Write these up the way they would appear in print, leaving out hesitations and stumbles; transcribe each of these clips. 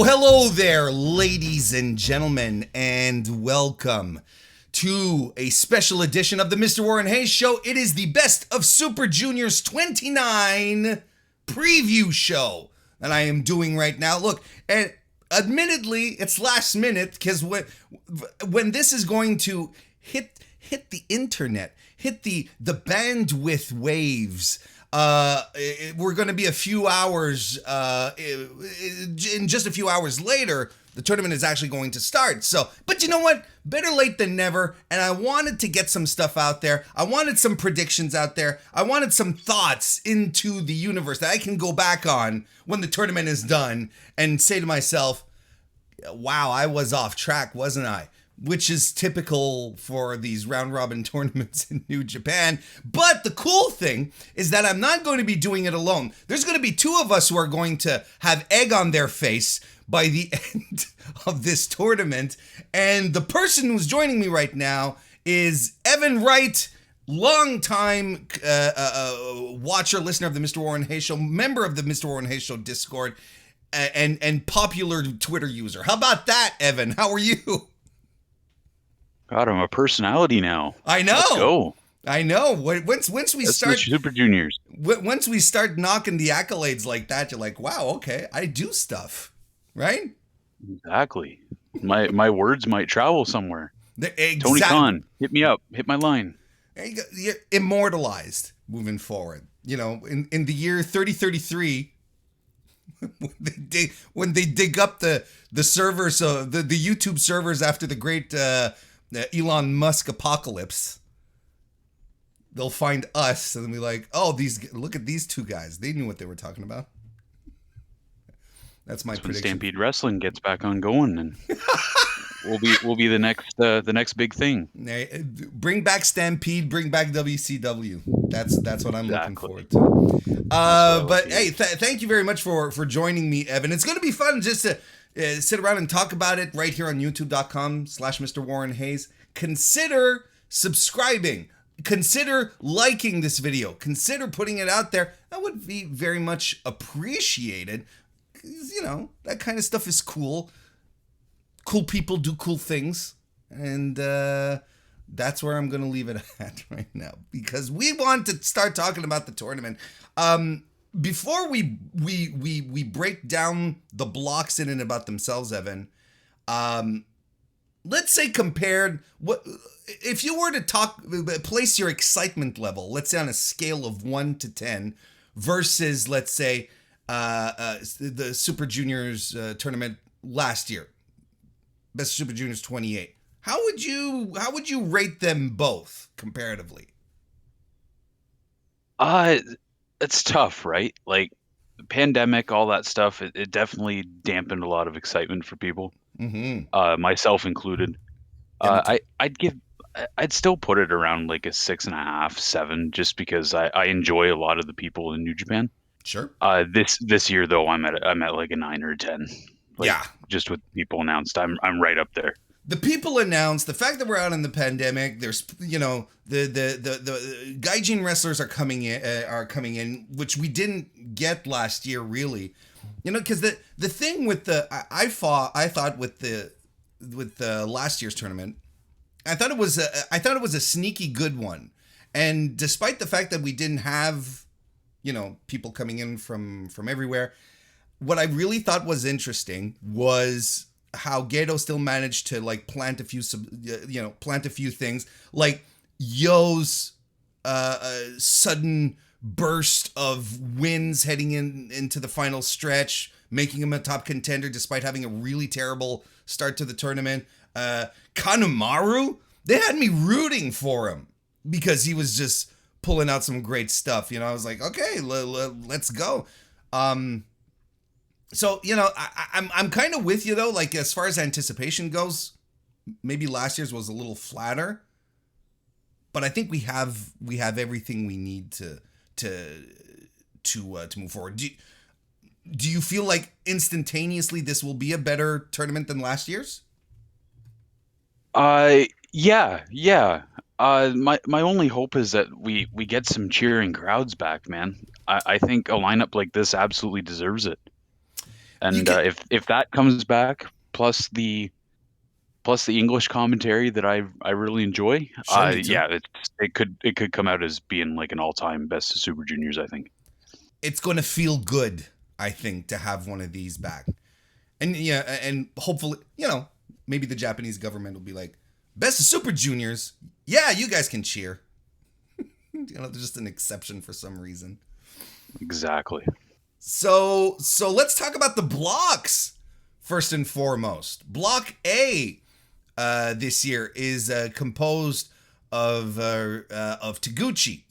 Hello there, ladies and gentlemen, and welcome to a special edition of the MrWarrenHayes Show. It is the Best of Super Juniors 29 preview show that I am doing right now. Look, and admittedly, it's last minute because when this is going to hit the internet, hit the bandwidth waves. We're going to be a few hours, in just a few hours later, the tournament is actually going to start. So, but you know what? Better late than never. And I wanted to get some stuff out there. I wanted some predictions out there. I wanted some thoughts into the universe that I can go back on when the tournament is done and say to myself, wow, I was off track, wasn't I? Which is typical for these round robin tournaments in New Japan. But the cool thing is that I'm not going to be doing it alone. There's going to be two of us who are going to have egg on their face by the end of this tournament. And the person who's joining me right now is Evan Wright, longtime watcher, listener of the MrWarrenHayes Show, member of the MrWarrenHayes Show Discord, and popular Twitter user. How about that, Evan? How are you? God, I'm a personality now. I know. Let's go. I know. Once we start Super Juniors. Once we start knocking the accolades like that, you're like, wow, okay, I do stuff, right? Exactly. My words might travel somewhere. Tony Khan, hit me up. Hit my line. You're immortalized moving forward. You know, in the year 3033, when they dig up the servers, the YouTube servers after the great Elon Musk apocalypse, they'll find us and be like, oh, look at these two guys. They knew what they were talking about. That's my prediction. When Stampede Wrestling gets back on going, and we'll be the next big thing. Bring back Stampede, bring back WCW. That's what I'm looking forward to. But hey, thank you very much for joining me, Evan. It's going to be fun just to sit around and talk about it right here on youtube.com/MrWarrenHayes. Consider subscribing. Consider liking this video. Consider putting it out there. That would be very much appreciated. You know, that kind of stuff is cool. Cool people do cool things. And that's where I'm going to leave it at right now. Because we want to start talking about the tournament. Before we break down the blocks in and about themselves, Evan, let's say compared, if you were to place your excitement level, let's say on a scale of 1 to 10 versus, let's say, the Super Juniors tournament last year, Best Super Juniors 28. How would you rate them both comparatively? It's tough, right? Like the pandemic, all that stuff, it definitely dampened a lot of excitement for people, myself included. I'd still put it around like a 6.5, 7, just because I enjoy a lot of the people in New Japan. Sure. This year though, I'm at like a 9 or a 10. Like, yeah. Just with people announced, I'm right up there. The people announced, the fact that we're out in the pandemic, there's, you know, the gaijin wrestlers are coming in, which we didn't get last year, really. You know, because the thing with I thought with the last year's tournament, I thought it was a sneaky good one. And despite the fact that we didn't have, you know, people coming in from everywhere, what I really thought was interesting was how Gedo still managed to like plant a few things, like Yo's sudden burst of wins heading into the final stretch, making him a top contender despite having a really terrible start to the tournament. Kanemaru, they had me rooting for him because he was just pulling out some great stuff. You know, I was like, okay, let's go. So, you know, I'm kind of with you though. Like as far as anticipation goes, maybe last year's was a little flatter, but I think we have everything we need to move forward. Do you feel like instantaneously this will be a better tournament than last year's? Yeah. My only hope is that we get some cheering crowds back, man. I think a lineup like this absolutely deserves it. You And can if that comes back, plus the English commentary that I really enjoy, sure me too. yeah, it could come out as being like an all-time best of Super Juniors, I think. It's going to feel good, I think, to have one of these back. And yeah, and hopefully, maybe the Japanese government will be like, best of Super Juniors. Yeah, you guys can cheer. There's just an exception for some reason. Exactly. So let's talk about the blocks first and foremost. Block A this year is composed of Taguchi,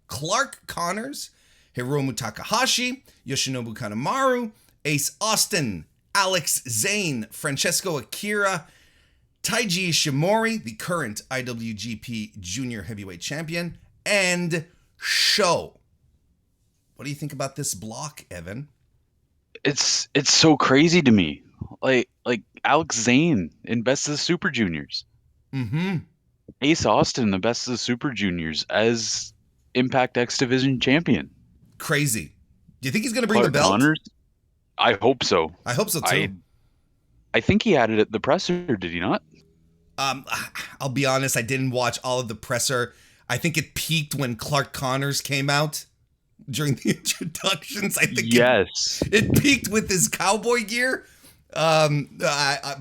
Clark Connors, Hiromu Takahashi, Yoshinobu Kanemaru, Ace Austin, Alex Zane, Francesco Akira, Taiji Ishimori, the current IWGP Junior Heavyweight Champion, and Sho. What do you think about this block, Evan? It's so crazy to me. Like Alex Zane in Best of the Super Juniors. Mm-hmm. Ace Austin, the Best of the Super Juniors, as Impact X Division champion. Crazy. Do you think he's going to bring the Clark belt? Connors, I hope so. I hope so too. I think he had it at the presser, did he not? I'll be honest, I didn't watch all of the presser. I think it peaked when Clark Connors came out during the introductions. I think yes, it peaked with his cowboy gear. But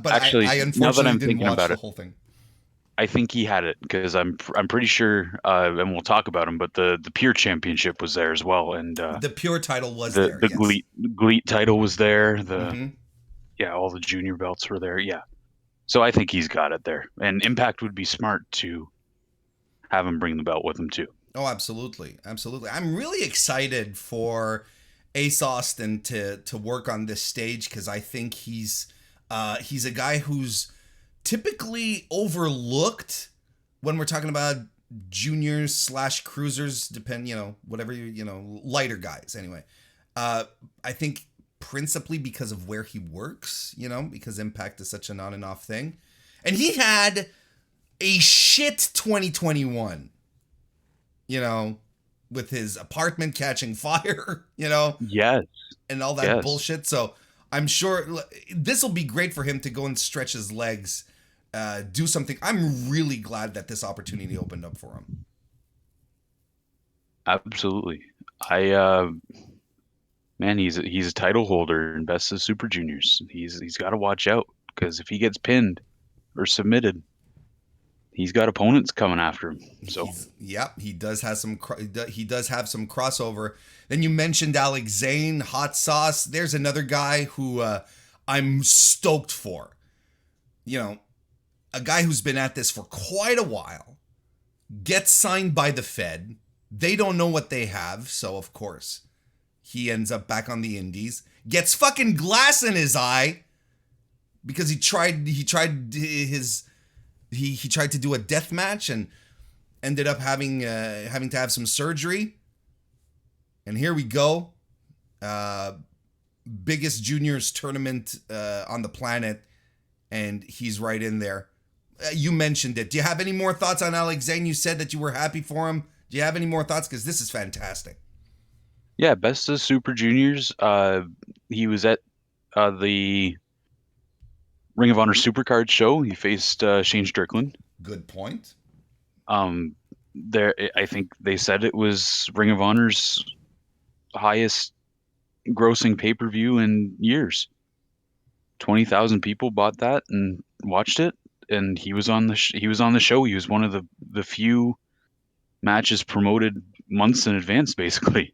actually, I now that unfortunately I'm didn't thinking watch about the it, whole thing. I think he had it because I'm pretty sure, and we'll talk about him. But the Pure Championship was there as well, and The pure title was the there. the Yes. GLEAT title was there. Mm-hmm. Yeah, all the junior belts were there. Yeah, so I think he's got it there, and Impact would be smart to have him bring the belt with him too. Oh, absolutely, absolutely. I'm really excited for Ace Austin to work on this stage because I think he's a guy who's typically overlooked when we're talking about juniors / cruisers, whatever lighter guys. Anyway, I think principally because of where he works, because Impact is such an on and off thing, and he had a shit 2021. With his apartment catching fire, Yes, and all that yes, bullshit. So I'm sure this will be great for him to go and stretch his legs, do something. I'm really glad that this opportunity opened up for him. absolutely. Man, he's a title holder in Best of Super Juniors. He's got to watch out because if he gets pinned or submitted, he's got opponents coming after him. So He does have some crossover. Then you mentioned Alex Zane, Hot Sauce. There's another guy who I'm stoked for. A guy who's been at this for quite a while, gets signed by the Fed. They don't know what they have, so of course he ends up back on the indies. Gets fucking glass in his eye because he tried to do a death match and ended up having to have some surgery. And here we go. Biggest juniors tournament on the planet, and he's right in there. You mentioned it. Do you have any more thoughts on Alex Zane? You said that you were happy for him. Do you have any more thoughts? Because this is fantastic. yeah, Best of Super Juniors. He was at the Ring of Honor Supercard show. He faced Shane Strickland. Good point. I think they said it was Ring of Honor's highest grossing pay-per-view in years. 20,000 people bought that and watched it, and he was on the show. He was one of the few matches promoted months in advance, basically.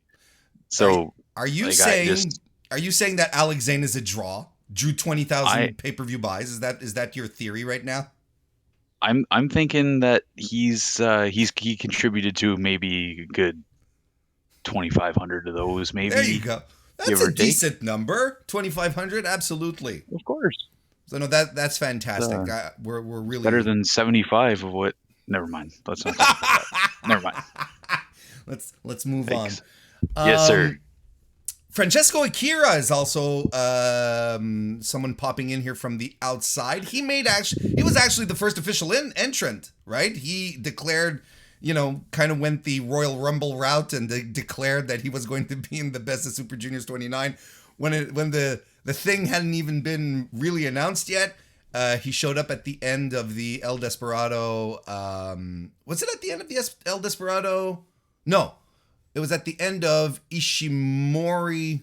So are you like, saying that Alex Zane is a draw? Drew 20,000 pay-per-view buys. Is that your theory right now? I'm thinking that he contributed to maybe a good 2,500 of those, maybe. There you go. That's a decent number. 2,500, absolutely. Of course. So no, that's fantastic. We're really better than 75 of what. Never mind. Let's not talk about that. Never mind. Let's move Thanks. on. Yes, sir. Francesco Akira is also someone popping in here from the outside. He was actually the first official entrant, right? He declared, kind of went the Royal Rumble route and declared that he was going to be in the Best of Super Juniors 29 when the the thing hadn't even been really announced yet. He showed up at the end of the El Desperado. Was it at the end of the El Desperado? No, it was at the end of Ishimori.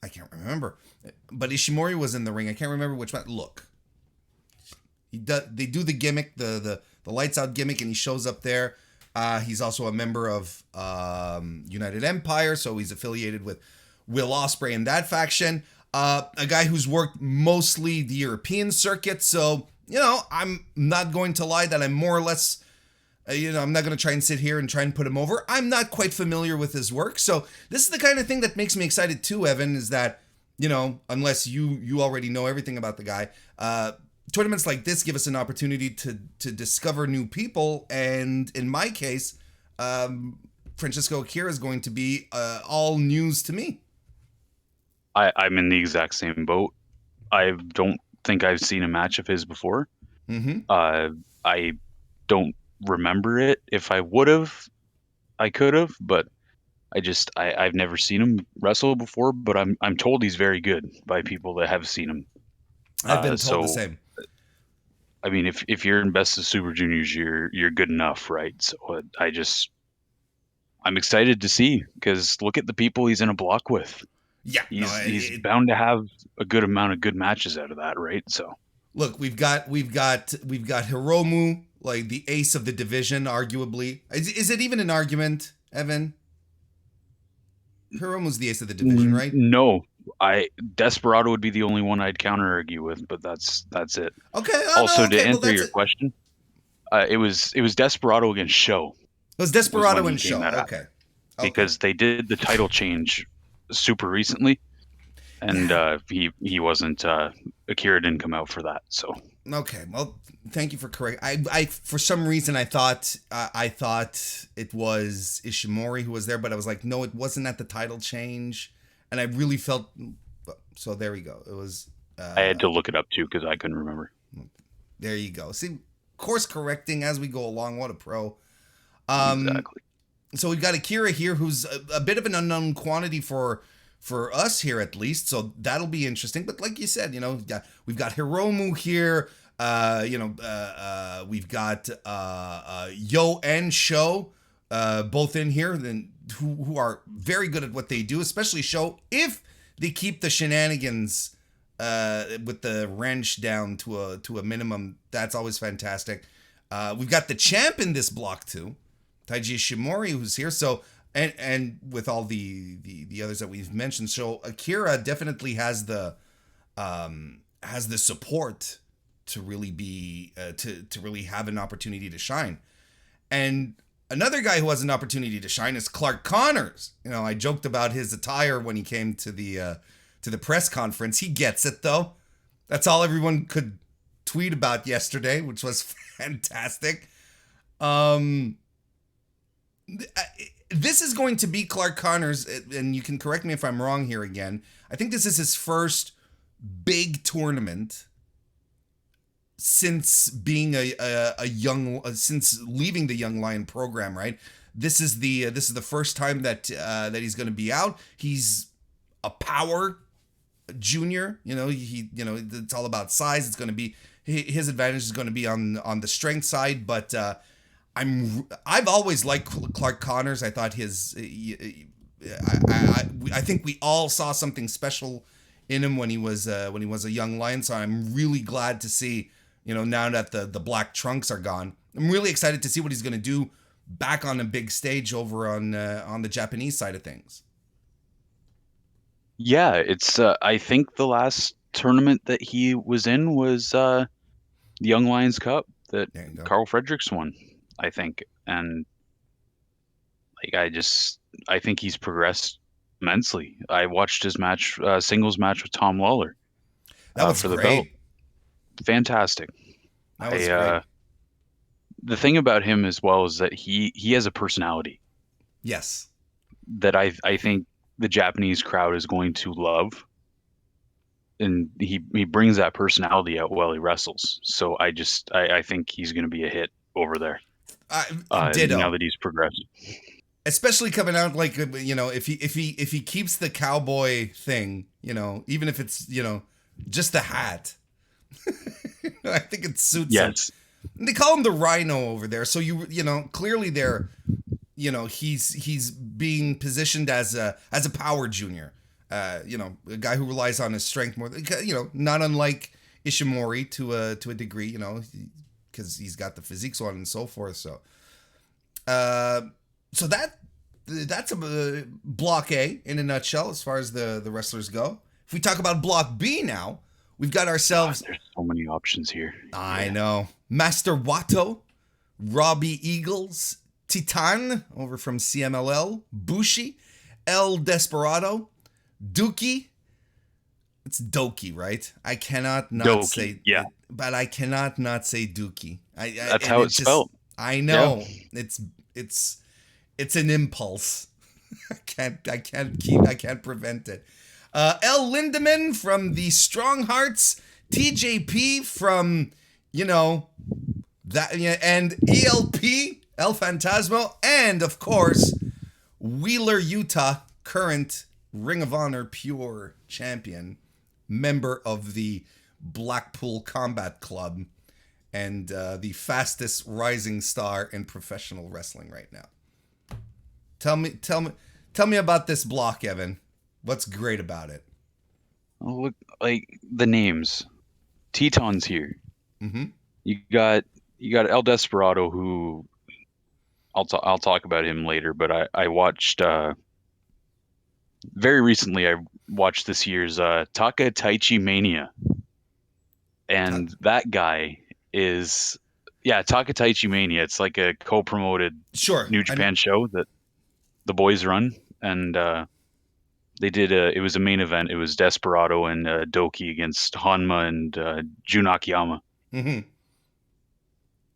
I can't remember, but Ishimori was in the ring. I can't remember which one. Look, they do the gimmick, the lights out gimmick, and he shows up there. He's also a member of United Empire, so he's affiliated with Will Ospreay in that faction. A guy who's worked mostly the European circuit, so, I'm not going to lie that I'm more or less, I'm not going to try and sit here and try and put him over. I'm not quite familiar with his work, so this is the kind of thing that makes me excited too, Evan, is that, unless you already know everything about the guy, tournaments like this give us an opportunity to discover new people, and in my case, Francesco Akira is going to be all news to me. I'm in the exact same boat. I don't think I've seen a match of his before. Mm-hmm. I don't remember it. If I would have, I could have, but I've never seen him wrestle before, but I'm told he's very good by people that have seen him. I've been told the same. I mean, if you're in Best of Super Juniors, you're good enough, right? So I'm excited to see, because look at the people he's in a block with. Yeah, he's bound to have a good amount of good matches out of that, right? So look, we've got Hiromu, like the ace of the division, arguably. Is it even an argument, Evan? Hiromu's the ace of the division, right? No, Desperado would be the only one I'd counter argue with, but that's it. Okay. To answer your question, it was Desperado against Show. It was Desperado and Show. Okay. Because they did the title change super recently, and he wasn't. Akira didn't come out for that, so. Okay, well, thank you for correct. I for some reason I thought it was Ishimori who was there, but I was like, no, it wasn't at the title change, and I really felt. So there we go. It was. I had to look it up too because I couldn't remember. There you go. See, course correcting as we go along. What a pro. Exactly. So we've got Akira here, who's a bit of an unknown quantity for us here, at least. So that'll be interesting. But like you said, we've got Hiromu here. We've got Yo and Sho, both in here, then who are very good at what they do, especially Sho, if they keep the shenanigans with the wrench down to a minimum. That's always fantastic. We've got the champ in this block too. Taiji Ishimori, who's here, so and with all the others that we've mentioned, so Akira definitely has the support to really be to really have an opportunity to shine. And another guy who has an opportunity to shine is Clark Connors. I joked about his attire when he came to the press conference. He gets it though. That's all everyone could tweet about yesterday, which was fantastic. This is going to be Clark Connors, and you can correct me if I'm wrong here again. I think this is his first big tournament since being since leaving the Young Lion program, right? This is the first time that he's going to be out. He's a power junior, it's all about size. It's going to be his advantage is going to be on the strength side, but I've always liked Clark Connors. I thought I think we all saw something special in him when he was a young lion. So I'm really glad to see, now that the black trunks are gone, I'm really excited to see what he's going to do back on a big stage over on the Japanese side of things. Yeah, it's I think the last tournament that he was in was the Young Lions Cup that Carl Fredericks won, I think. And I think he's progressed immensely. I watched his singles match with Tom Lawler. That was for great. The belt. Fantastic. That was great. The thing about him as well is that he has a personality. Yes. That I think the Japanese crowd is going to love. And he brings that personality out while he wrestles. So I think he's going to be a hit over there. Ditto. Now that he's progressed. especially coming out like, you know, if he keeps the cowboy thing, you know, even if it's, you know, just the hat, I think it suits him. Yes. And they call him the Rhino over there, so you know, clearly they're, you know, he's being positioned as a power junior, you know, a guy who relies on his strength more, you know, not unlike Ishimori to a degree, you know, because he's got the physique, so on and so forth. So, so that's a block A in a nutshell as far as the wrestlers go. If we talk about block B now, we've got ourselves. There's so many options here. I know. Master Wato, Robbie Eagles, Titan over from CMLL, Bushi, El Desperado, Dookie. It's Doki, right? I cannot not Doki, say, yeah. But I cannot not say Dookie. That's how it's spelled. I know. Yeah. It's an impulse. I can't prevent it. El Lindemann from the Strong Hearts, TJP from, you know, that, and ELP, El Fantasmo, and of course, Wheeler Yuta, current Ring of Honor Pure champion, member of the Blackpool Combat Club, and the fastest rising star in professional wrestling right now. Tell me about this block, Evan. What's great about it? Oh, look, like the names. Teton's here. Mm-hmm. You got El Desperado, who I'll talk about him later. But I watched very recently. I watched this year's Taka Taichi Mania, and that guy is Taka Taichi Mania. It's like a co-promoted New Japan show that the boys run, and they did it was a main event. It was Desperado and Doki against Hanma and Jun Akiyama. Mm-hmm.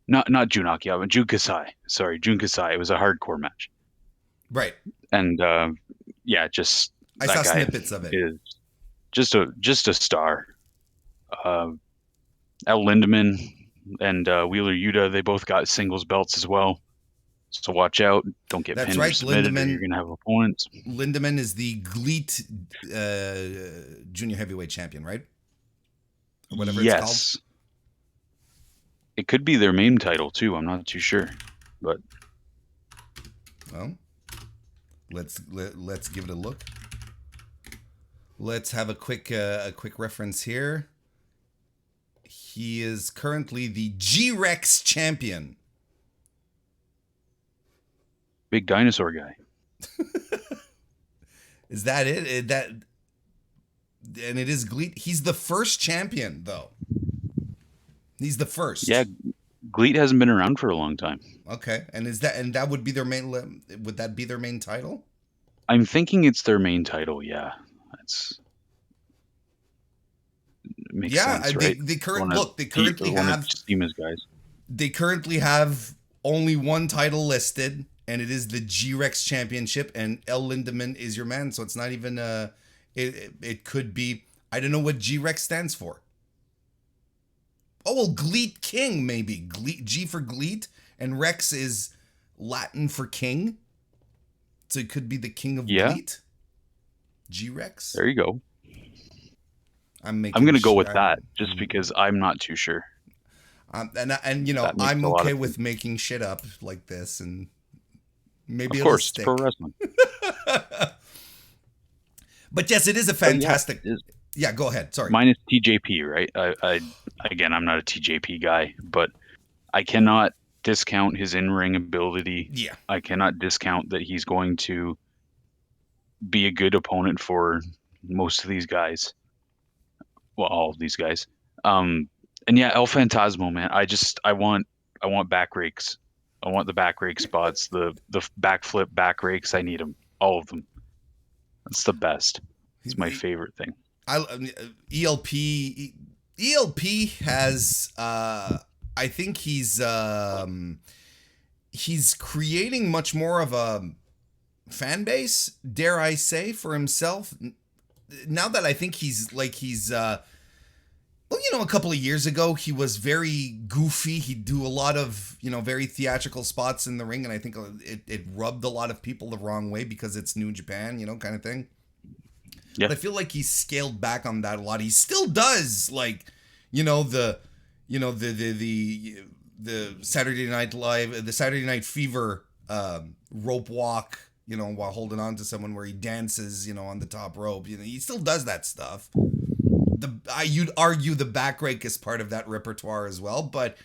Not Jun Akiyama, Jun Kasai. Sorry, Jun Kasai. It was a hardcore match. Right. And just I saw snippets of it. Is just a star. El Lindemann and Wheeler Yuta, they both got singles belts as well. So watch out. Don't get pinned or submitted, or you're going to have opponents. Lindemann is the GLEAT junior heavyweight champion, right? Or whatever it's called. It could be their main title, too. I'm not too sure. But well, let's give it a look. Let's have a quick reference here. He is currently the G-Rex champion. Big dinosaur guy. Is that it? And it is GLEAT. He's the first champion, though. He's the first. Yeah, GLEAT hasn't been around for a long time. Okay, and that would be their main? Would that be their main title? I'm thinking it's their main title. Yeah, that's makes sense, right? They currently have Steama's guys. They currently have only one title listed, and it is the G-Rex Championship, and El Lindemann is your man. So it's not even it could be, I don't know what G-Rex stands for. Oh, well, GLEAT King, maybe. G for GLEAT, and Rex is Latin for king. So it could be the king of GLEAT. G-Rex. There you go. I'm going to go with that just because I'm not too sure. And you know, I'm okay with making shit up like this, and maybe of course, stick. It's pro wrestling. But yes, it is a fantastic. Yeah, go ahead. Sorry. Minus TJP, right? Again, I'm not a TJP guy, but I cannot discount his in-ring ability. Yeah. I cannot discount that he's going to be a good opponent for most of these guys. Well, all of these guys. And yeah, El Fantasmo, man. I want back rakes. I want the back rake spots, the backflip back rakes. I need them, all of them. That's the best. It's my favorite thing. ELP has I think he's creating much more of a fan base, dare I say, for himself. Now that I think he's well, a couple of years ago, he was very goofy. He'd do a lot of, very theatrical spots in the ring. And I think it rubbed a lot of people the wrong way because it's New Japan, kind of thing. Yeah. But I feel like he's scaled back on that a lot. He still does, like, the Saturday Night Live, the Saturday Night Fever rope walk, while holding on to someone where he dances, on the top rope. He still does that stuff. You'd argue the back rake is part of that repertoire as well, but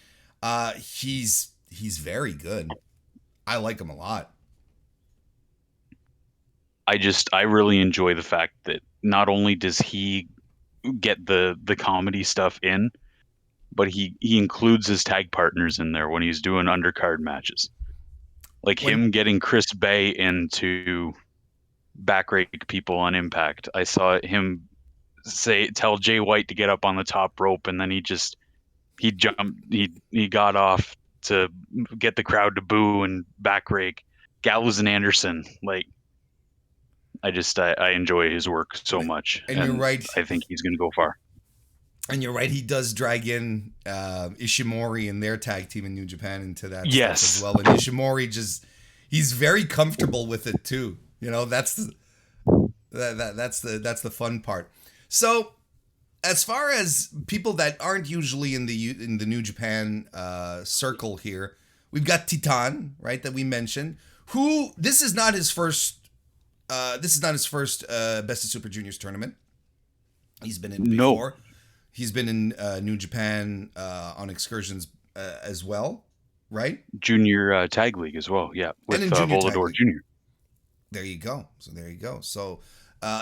he's very good. I like him a lot. I really enjoy the fact that not only does he get the comedy stuff in, but he includes his tag partners in there when he's doing undercard matches. Like him getting Chris Bay into backrake people on Impact. I saw him tell Jay White to get up on the top rope, and then he jumped, he got off to get the crowd to boo and backrake. Gallows and Anderson, like, I enjoy his work so much, and you're right. I think he's going to go far. And you're right. He does drag in Ishimori and their tag team in New Japan into that stuff as well. And Ishimori he's very comfortable with it too. That's the fun part. So, as far as people that aren't usually in the New Japan circle here, we've got Titan, right, that we mentioned. Who this is not his first. This is not his first Best of Super Juniors tournament. He's been in before. No. He's been in New Japan on excursions as well, right? Junior Tag League as well, yeah, with Volador Jr. There you go. So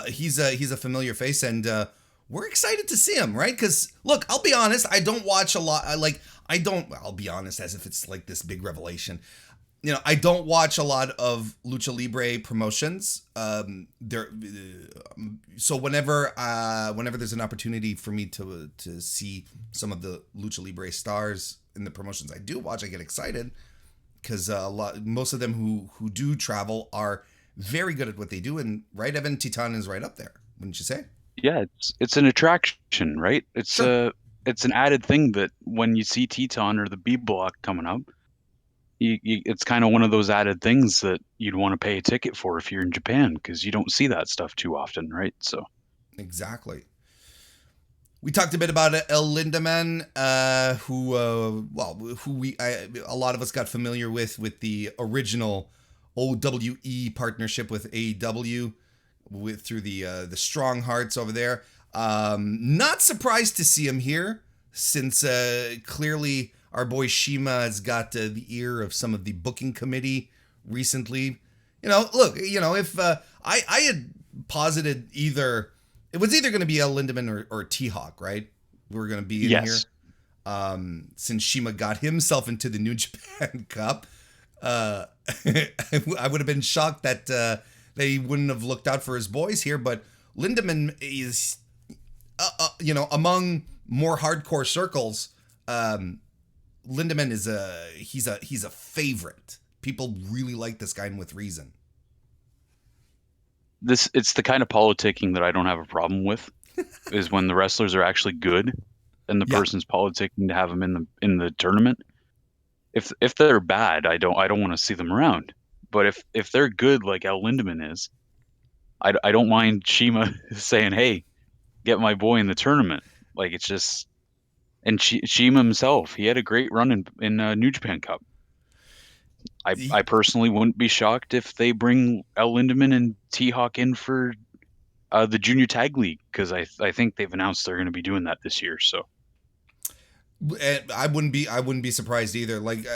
he's a familiar face, and we're excited to see him, right? Because look, I'll be honest, I don't watch a lot. I'll be honest, as if it's like this big revelation. I don't watch a lot of Lucha Libre promotions. So whenever there's an opportunity for me to see some of the Lucha Libre stars in the promotions I do watch, I get excited because most of them who do travel are very good at what they do, and right, Evan, Titan is right up there, wouldn't you say? Yeah, it's an attraction, right? It's it's an added thing that when you see Titan or the B Block coming up, it's kind of one of those added things that you'd want to pay a ticket for if you're in Japan, because you don't see that stuff too often, right? So exactly. We talked a bit about El Lindaman, who a lot of us got familiar with the original OWE partnership with AEW through the Strong Hearts over there. Not surprised to see him here, since clearly our boy Shima has got the ear of some of the booking committee recently. Look, if I had posited it was either going to be El Lindaman or T-Hawk, right? We were going to be in here. Since Shima got himself into the New Japan Cup, I would have been shocked that they wouldn't have looked out for his boys here. But Lindaman is, among more hardcore circles, Lindaman is he's a favorite. People really like this guy, and with reason. It's the kind of politicking that I don't have a problem with, is when the wrestlers are actually good and the person's politicking to have them in the tournament. If they're bad, I don't want to see them around. But if they're good, like El Lindaman is, I don't mind Shima saying, "Hey, get my boy in the tournament." Like, it's just, and Shima himself, he had a great run in New Japan Cup. I personally wouldn't be shocked if they bring El Lindaman and T-Hawk in for the Junior Tag League, because I think they've announced they're going to be doing that this year. So I wouldn't be surprised either. Like,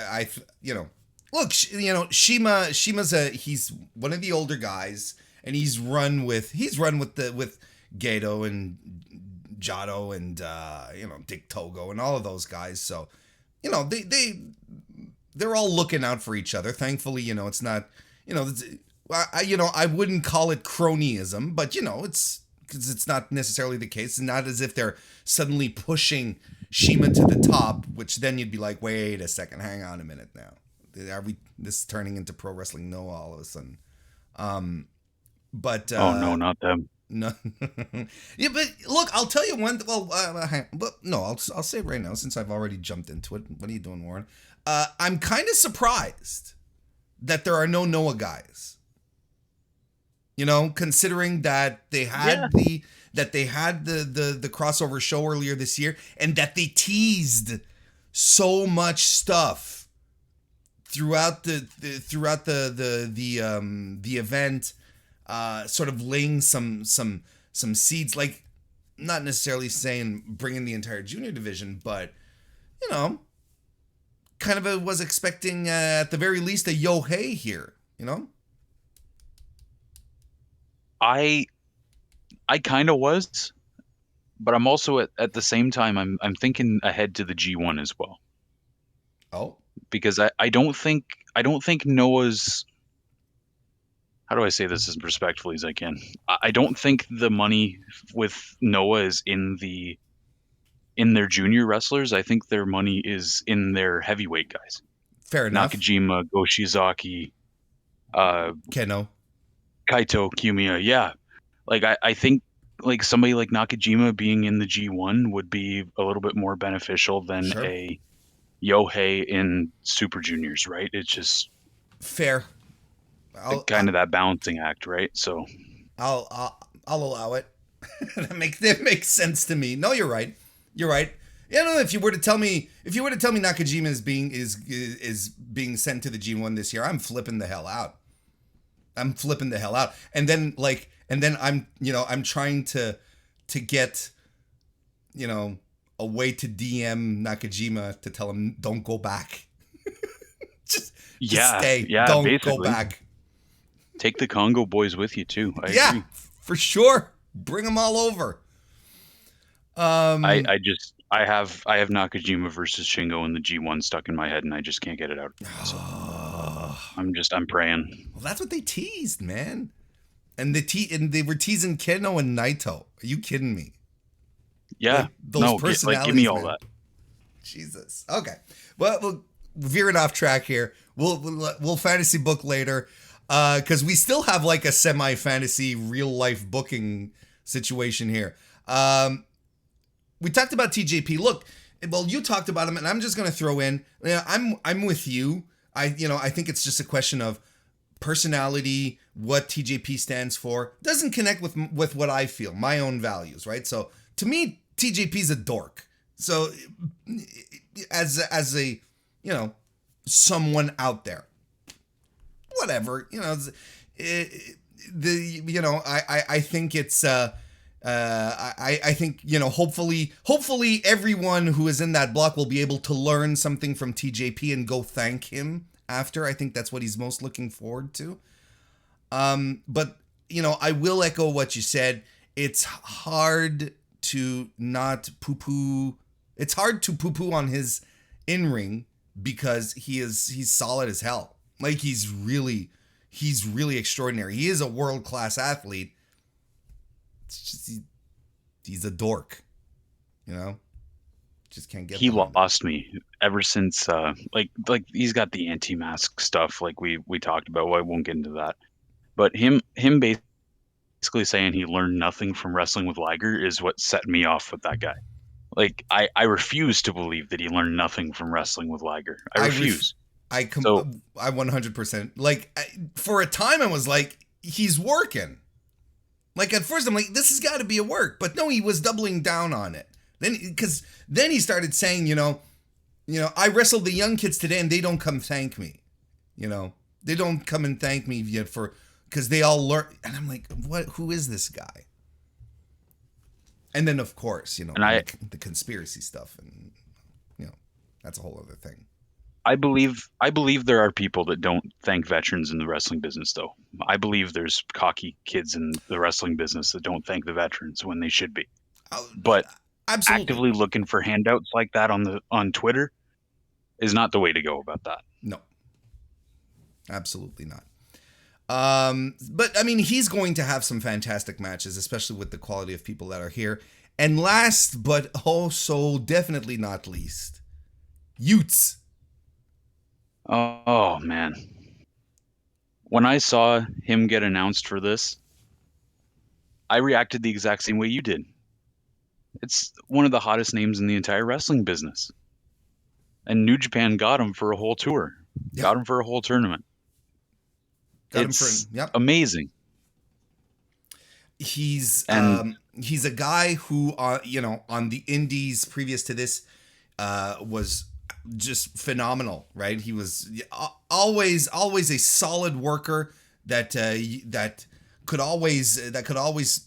look, Shima's he's one of the older guys, and he's run with Gato and Jado and Dick Togo and all of those guys. So they're all looking out for each other. Thankfully, it's not, I wouldn't call it cronyism, but it's because it's not necessarily the case. It's not as if they're suddenly pushing Shima to the top, which then you'd be like, wait a second, hang on a minute now. Are we this turning into Pro Wrestling Noah all of a sudden? Oh no, not them. No, yeah, but look, I'll tell you one. Well, no, I'll say it right now since I've already jumped into it. What are you doing, Warren? I'm kind of surprised that there are no Noah guys. You know, considering that they Yeah. had the crossover show earlier this year, and that they teased so much stuff throughout the event, sort of laying some seeds, like not necessarily saying bringing the entire junior division, but you know, kind of was expecting at the very least a Yohei here, you know. I kind of was, but I'm also at the same time I'm thinking ahead to the G1 as well, Oh, because I don't think Noah's, how do I say this as respectfully as I can? I don't think the money with Noah is in their junior wrestlers. I think their money is in their heavyweight guys. fair enough. Nakajima, Goshizaki, uh, Keno. Kaito, Kiyomiya. Yeah. Like I think like somebody like Nakajima being in the G1 would be a little bit more beneficial than Sure. a Yohei in Super Juniors, right? It's just Fair. I'll kind of that balancing act, right? So I'll I'll, I'll allow it. That makes sense to me. No, you're right. You're right. You know, if you were to tell me Nakajima is being sent to the G1 this year, I'm flipping the hell out. I'm flipping the hell out. And then I'm trying to get, a way to DM Nakajima to tell him don't go back. just yeah, stay. yeah, Don't go basically back. take the Congo boys with you too. I Yeah, agree. for sure. Bring them all over. I have Nakajima versus Shingo in the G1 stuck in my head, and I just can't get it out. So I'm praying. Well, that's what they teased, man. And they were teasing Keno and Naito. Are you kidding me? Yeah, Like those no, personalities, give me all man. that. Jesus. Okay. Well, we'll veering off track here. We'll fantasy book later, because we still have like a semi fantasy real life booking situation here. We talked about TJP. Look, well, you talked about him, and I'm just gonna throw in. I'm with you. I think it's just a question of personality, what TJP stands for. Doesn't connect with what I feel, my own values, right? So to me, TJP's a dork. So as a someone out there, whatever, I think it's I think hopefully everyone who is in that block will be able to learn something from TJP and go thank him after. I think that's what he's most looking forward to. But I will echo what you said. It's hard to not poo-poo. It's hard to poo-poo on his in-ring because he's solid as hell. Like he's really extraordinary. He is a world-class athlete. It's just he's a dork, Just can't get. He lost me ever since like he's got the anti-mask stuff like we talked about. Well, I won't get into that. But him basically saying he learned nothing from wrestling with Liger is what set me off with that guy. Like I refuse to believe that he learned nothing from wrestling with Liger. I refuse. I 100%. Like for a time I was like, he's working. Like at first I'm like, this has got to be a work, but no, he was doubling down on it. Then he started saying, I wrestled the young kids today and they don't come thank me. They don't come and thank me yet because they all learn. And I'm like, who is this guy? And then of course, the conspiracy stuff, and that's a whole other thing. I believe there are people that don't thank veterans in the wrestling business, though. I believe there's cocky kids in the wrestling business that don't thank the veterans when they should be. But absolutely. Actively looking for handouts like that on Twitter is not the way to go about that. No, absolutely not. But I mean, he's going to have some fantastic matches, especially with the quality of people that are here. And last, but also definitely not least, Utes. Oh man. When I saw him get announced for this, I reacted the exact same way you did. It's one of the hottest names in the entire wrestling business. And New Japan got him for a whole tour. Yep. Got him for a whole tournament. Got It's him for yep. amazing. He's a guy who on the indies previous to this was just phenomenal, right? He was always a solid worker that could always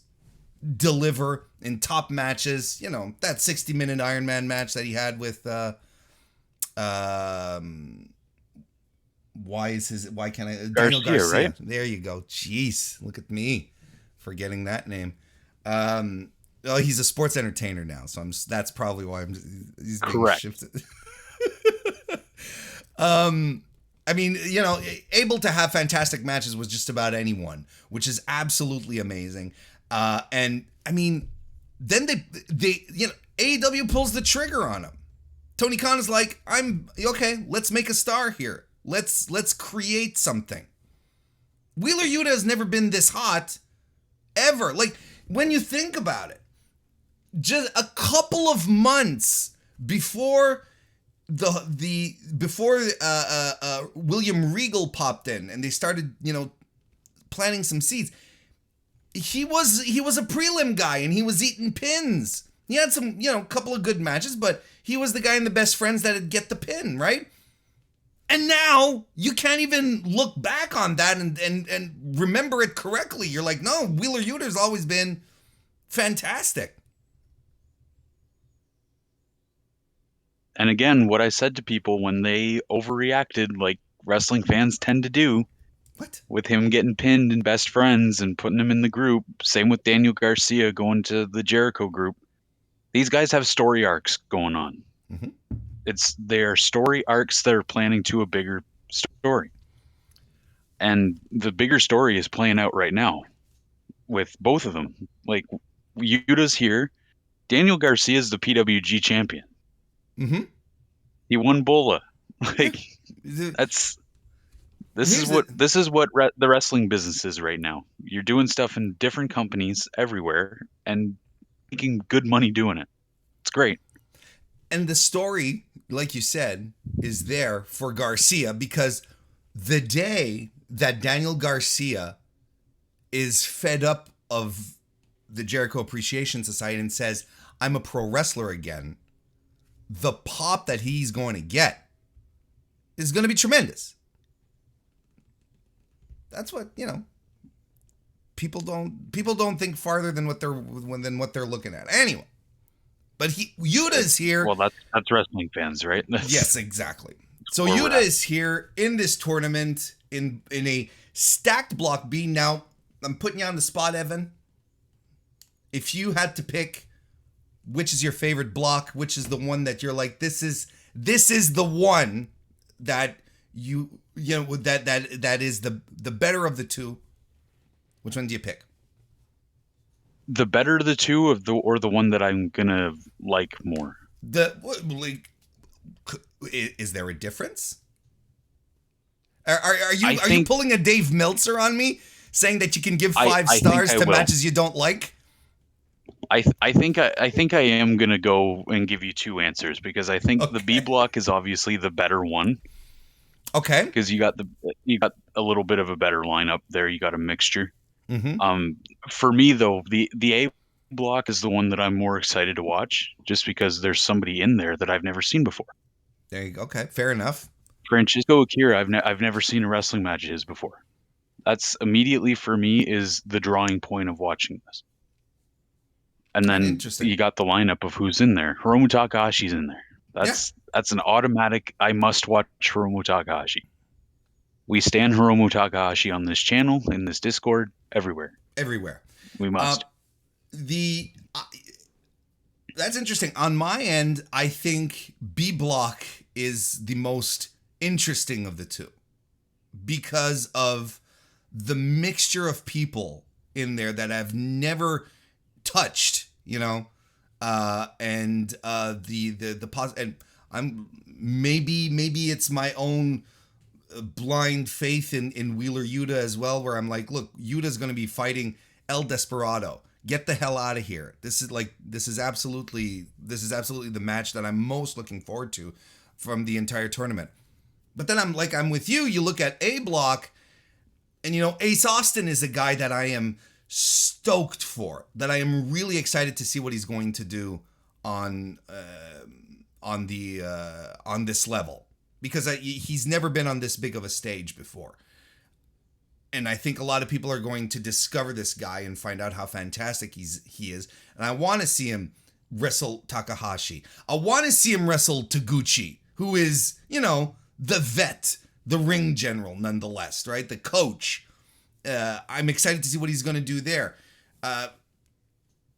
deliver in top matches. You know, that 60-minute Iron Man match that he had with why can't I Daniel Garcia, right? There you go. Jeez, look at me forgetting that name. Oh, he's a sports entertainer now, so that's probably why he's being correct. Shifted. I mean, you know, able to have fantastic matches with just about anyone, which is absolutely amazing. And I mean, then they you know, AEW pulls the trigger on him. Tony Khan is like, I'm okay, let's make a star here. Let's create something. Wheeler Yuta has never been this hot ever. Like, when you think about it, just a couple of months before William Regal popped in and they started, you know, planting some seeds. He was a prelim guy and he was eating pins. He had some, you know, couple of good matches, but he was the guy in the Best Friends that'd get the pin, right? And now you can't even look back on that and remember it correctly. You're like, no, Wheeler Yuta's always been fantastic. And again, what I said to people when they overreacted, like wrestling fans tend to do, with him getting pinned in Best Friends and putting him in the group, same with Daniel Garcia going to the Jericho group. These guys have story arcs going on. Mm-hmm. It's their story arcs that are planning to a bigger story. And the bigger story is playing out right now with both of them. Like, Yuta's here. Daniel Garcia is the PWG champion. Mm-hmm. He won Bola. Like, this is what the wrestling business is right now. You're doing stuff in different companies everywhere and making good money doing it. It's great. And the story, like you said, is there for Garcia because the day that Daniel Garcia is fed up of the Jericho Appreciation Society and says, I'm a pro wrestler again, the pop that he's going to get is going to be tremendous. That's what, you know, people don't think farther than what they're looking at. Anyway, but Yuta's here. Well, that's wrestling fans, right? Yes, exactly. So Yuta is here in this tournament in a stacked block B. Now, I'm putting you on the spot, Evan. If you had to pick which is your favorite block, which is the one that you're like, this is the one that you know that is the better of the two, which one do you pick? The better of the two or the one that I'm gonna like more? Is there a difference? Are you pulling a Dave Meltzer on me, saying that you can give 5 stars to matches you don't like? I think I am gonna go and give you 2 answers because I think the B block is obviously the better one. Okay. Because you got a little bit of a better lineup there. You got a mixture. Mm-hmm. For me though, the A block is the one that I'm more excited to watch, just because there's somebody in there that I've never seen before. There you go. Okay, fair enough. Francesco Akira, I've never seen a wrestling match of his before. That's immediately for me is the drawing point of watching this. And then you got the lineup of who's in there. Hiromu Takahashi's in there. That's an automatic. I must watch Hiromu Takahashi. We stand Hiromu Takahashi on this channel, in this Discord, everywhere. Everywhere. We must. That's interesting. On my end, I think B block is the most interesting of the two because of the mixture of people in there that I've never touched, you know, and the and I'm maybe it's my own blind faith in Wheeler Yuta as well, where I'm like, look, Yuta's going to be fighting El Desperado. Get the hell out of here. This is absolutely the match that I'm most looking forward to from the entire tournament. But then I'm with you. You look at A block, and Ace Austin is a guy that I am stoked for. That I am really excited to see what he's going to do on this level, because he's never been on this big of a stage before. And I think a lot of people are going to discover this guy and find out how fantastic he is. And I want to see him wrestle Takahashi. I want to see him wrestle Taguchi, who is, the vet, the ring general nonetheless, right? The coach. I'm excited to see what he's going to do there.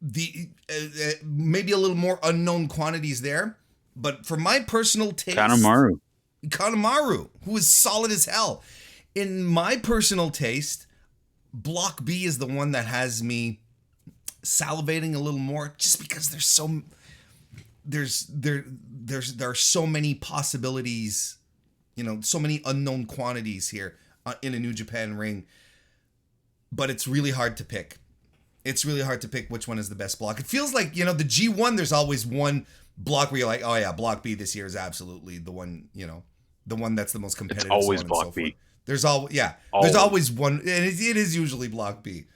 Maybe a little more unknown quantities there. But for my personal taste... Kanemaru, who is solid as hell. In my personal taste, Block B is the one that has me salivating a little more, just because there are so many possibilities, so many unknown quantities here in a New Japan ring. But it's really hard to pick. It's really hard to pick which one is the best block. It feels like, the G1, there's always one block where you're like, oh yeah, Block B this year is absolutely the one, the one that's the most competitive. It's always Block B. There's always one, and it is usually Block B.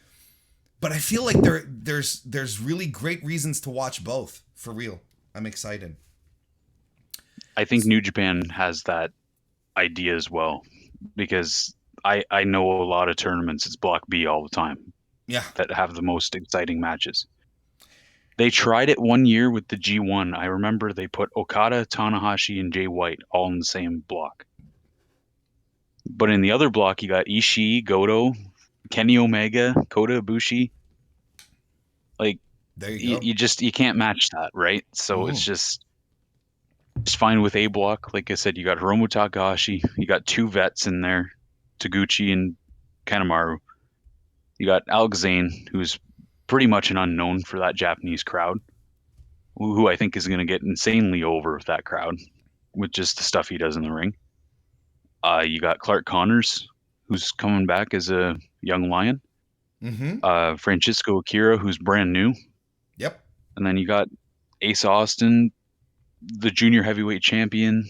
But I feel like there's really great reasons to watch both, for real. I'm excited. I think New Japan has that idea as well, because I know a lot of tournaments, it's Block B all the time. Yeah. That have the most exciting matches. They tried it one year with the G1. I remember they put Okada, Tanahashi, and Jay White all in the same block. But in the other block, you got Ishii, Goto, Kenny Omega, Kota Ibushi. Like, there you go. You can't match that, right? So it's just fine with A block. Like I said, you got Hiromu Takahashi. You got two vets in there, Taguchi and Kanemaru. You got Alex Zane, who's pretty much an unknown for that Japanese crowd, who I think is going to get insanely over with that crowd with just the stuff he does in the ring. You got Clark Connors, who's coming back as a young lion. Mm-hmm. Francesco Akira, who's brand new. Yep. And then you got Ace Austin, the junior heavyweight champion,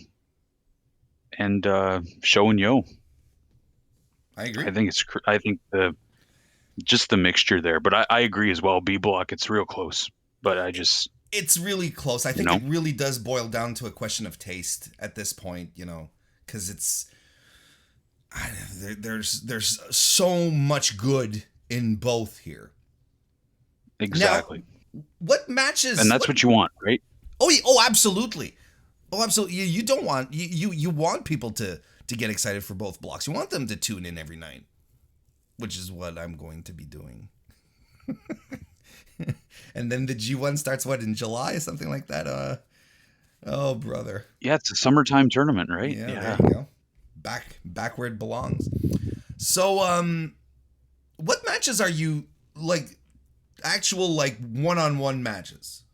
and Sho and Yo. I agree. I think just the mixture there, but I agree as well. B block, it's real close, but it's really close. I think it really does boil down to a question of taste at this point, because there's so much good in both here. Exactly. Now, what matches? And that's what you want, right? Oh, absolutely. Oh, absolutely. You don't want you want people to get excited for both blocks. You want them to tune in every night, which is what I'm going to be doing. And then the G1 starts in July, something like that. Oh, brother. Yeah, it's a summertime tournament, right? Yeah. There you go. Back where it belongs. So, what matches are you actual one-on-one matches?